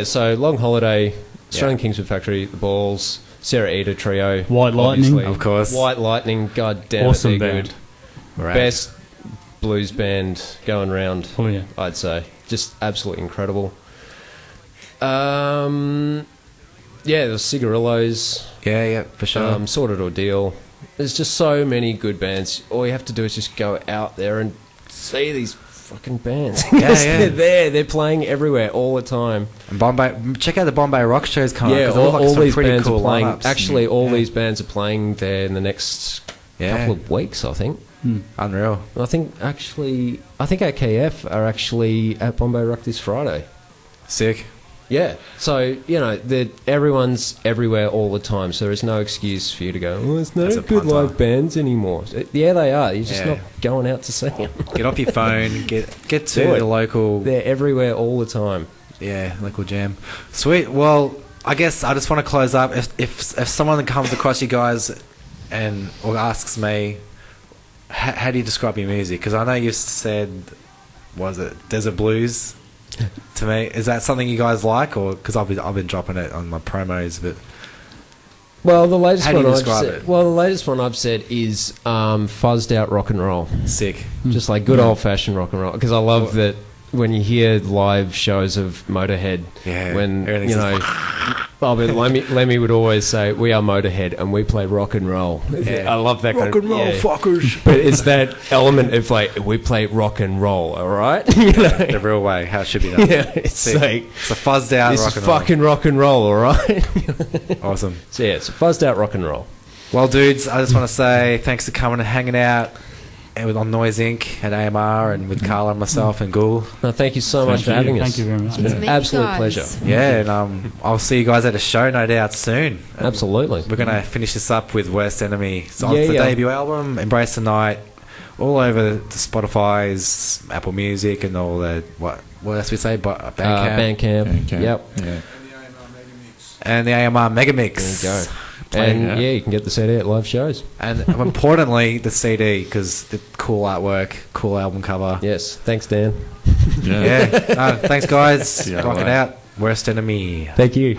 So Long Holiday, Australian Kingswood Factory, The Balls, Sarah Eda Trio. White Lightning. obviously. Of course. White Lightning, god damn Awesome it, they're band. good. Right. Best blues band going round, Oh, yeah. I'd say. Just absolutely incredible. The Cigarillos, Yeah, for sure. Sorted Ordeal. There's just so many good bands. All you have to do is just go out there and see these fucking bands. They're there. They're playing everywhere all the time. And Bombay, check out the Bombay Rock shows coming Yeah, up. 'cause they're all some these pretty bands cool are playing. lineups. Actually, all these bands are playing there in the next couple of weeks, I think. Unreal. I think AKF are actually at Bombay Rock this Friday. Sick. Yeah, so everyone's everywhere all the time, so there's no excuse for you to go, there's no That's a good punter. live bands anymore. Yeah, they are. You're just not going out to see them. Get off your phone. Get to Do it. the local. They're everywhere all the time. Yeah, local jam. Sweet. Well, I guess I just want to close up. If someone comes across you guys or asks me, how do you describe your music? Because I know you said, was it Desert Blues? To me, is that something you guys like, or because I've been dropping it on my promos, but Well, the latest How do one you I've describe said, it? well, the latest one I've said is fuzzed out rock and roll, sick. just like good old fashioned rock and roll. Because I love that when you hear live shows of Motorhead, when everything's you know, but Lemmy would always say, "We are Motorhead and we play rock and roll." Yeah. I love that Rock kind and of, roll, fuckers. But it's that element of like we play rock and roll, all right? You know? The real way, how it should be done. Yeah, it's Sick. like It's a fuzzed out this rock is and roll. fucking rock and roll, all right? Awesome. So yeah, it's a fuzzed out rock and roll. Well, dudes, I just want to say thanks for coming and hanging out on Noise Inc. at AMR and with Carla and myself and Ghoul. No, thank you so much for having us. Thank you very much. It's been an absolute pleasure. Yeah, and I'll see you guys at a show, no doubt, soon. Absolutely. We're going to finish this up with Worst Enemy. So Yeah, it's the yeah. debut album, Embrace the Night, all over the Spotify's, Apple Music, and all the, what else we say? Bandcamp. Bandcamp. Yep. Yeah. And the AMR Megamix. There you go. Playing And that. yeah, you can get the CD at live shows. And importantly, the CD, because the cool artwork, cool album cover. Yes. Thanks, Dan. Yeah. No, thanks, guys. Yeah, Rock it right. out. Worst Enemy. Thank you.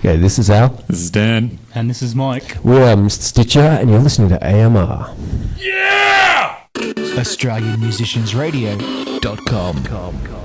Okay, this is Al. This is Dan. And this is Mike. We're Mr. Stitcher, and you're listening to AMR. AustralianMusiciansRadio.com.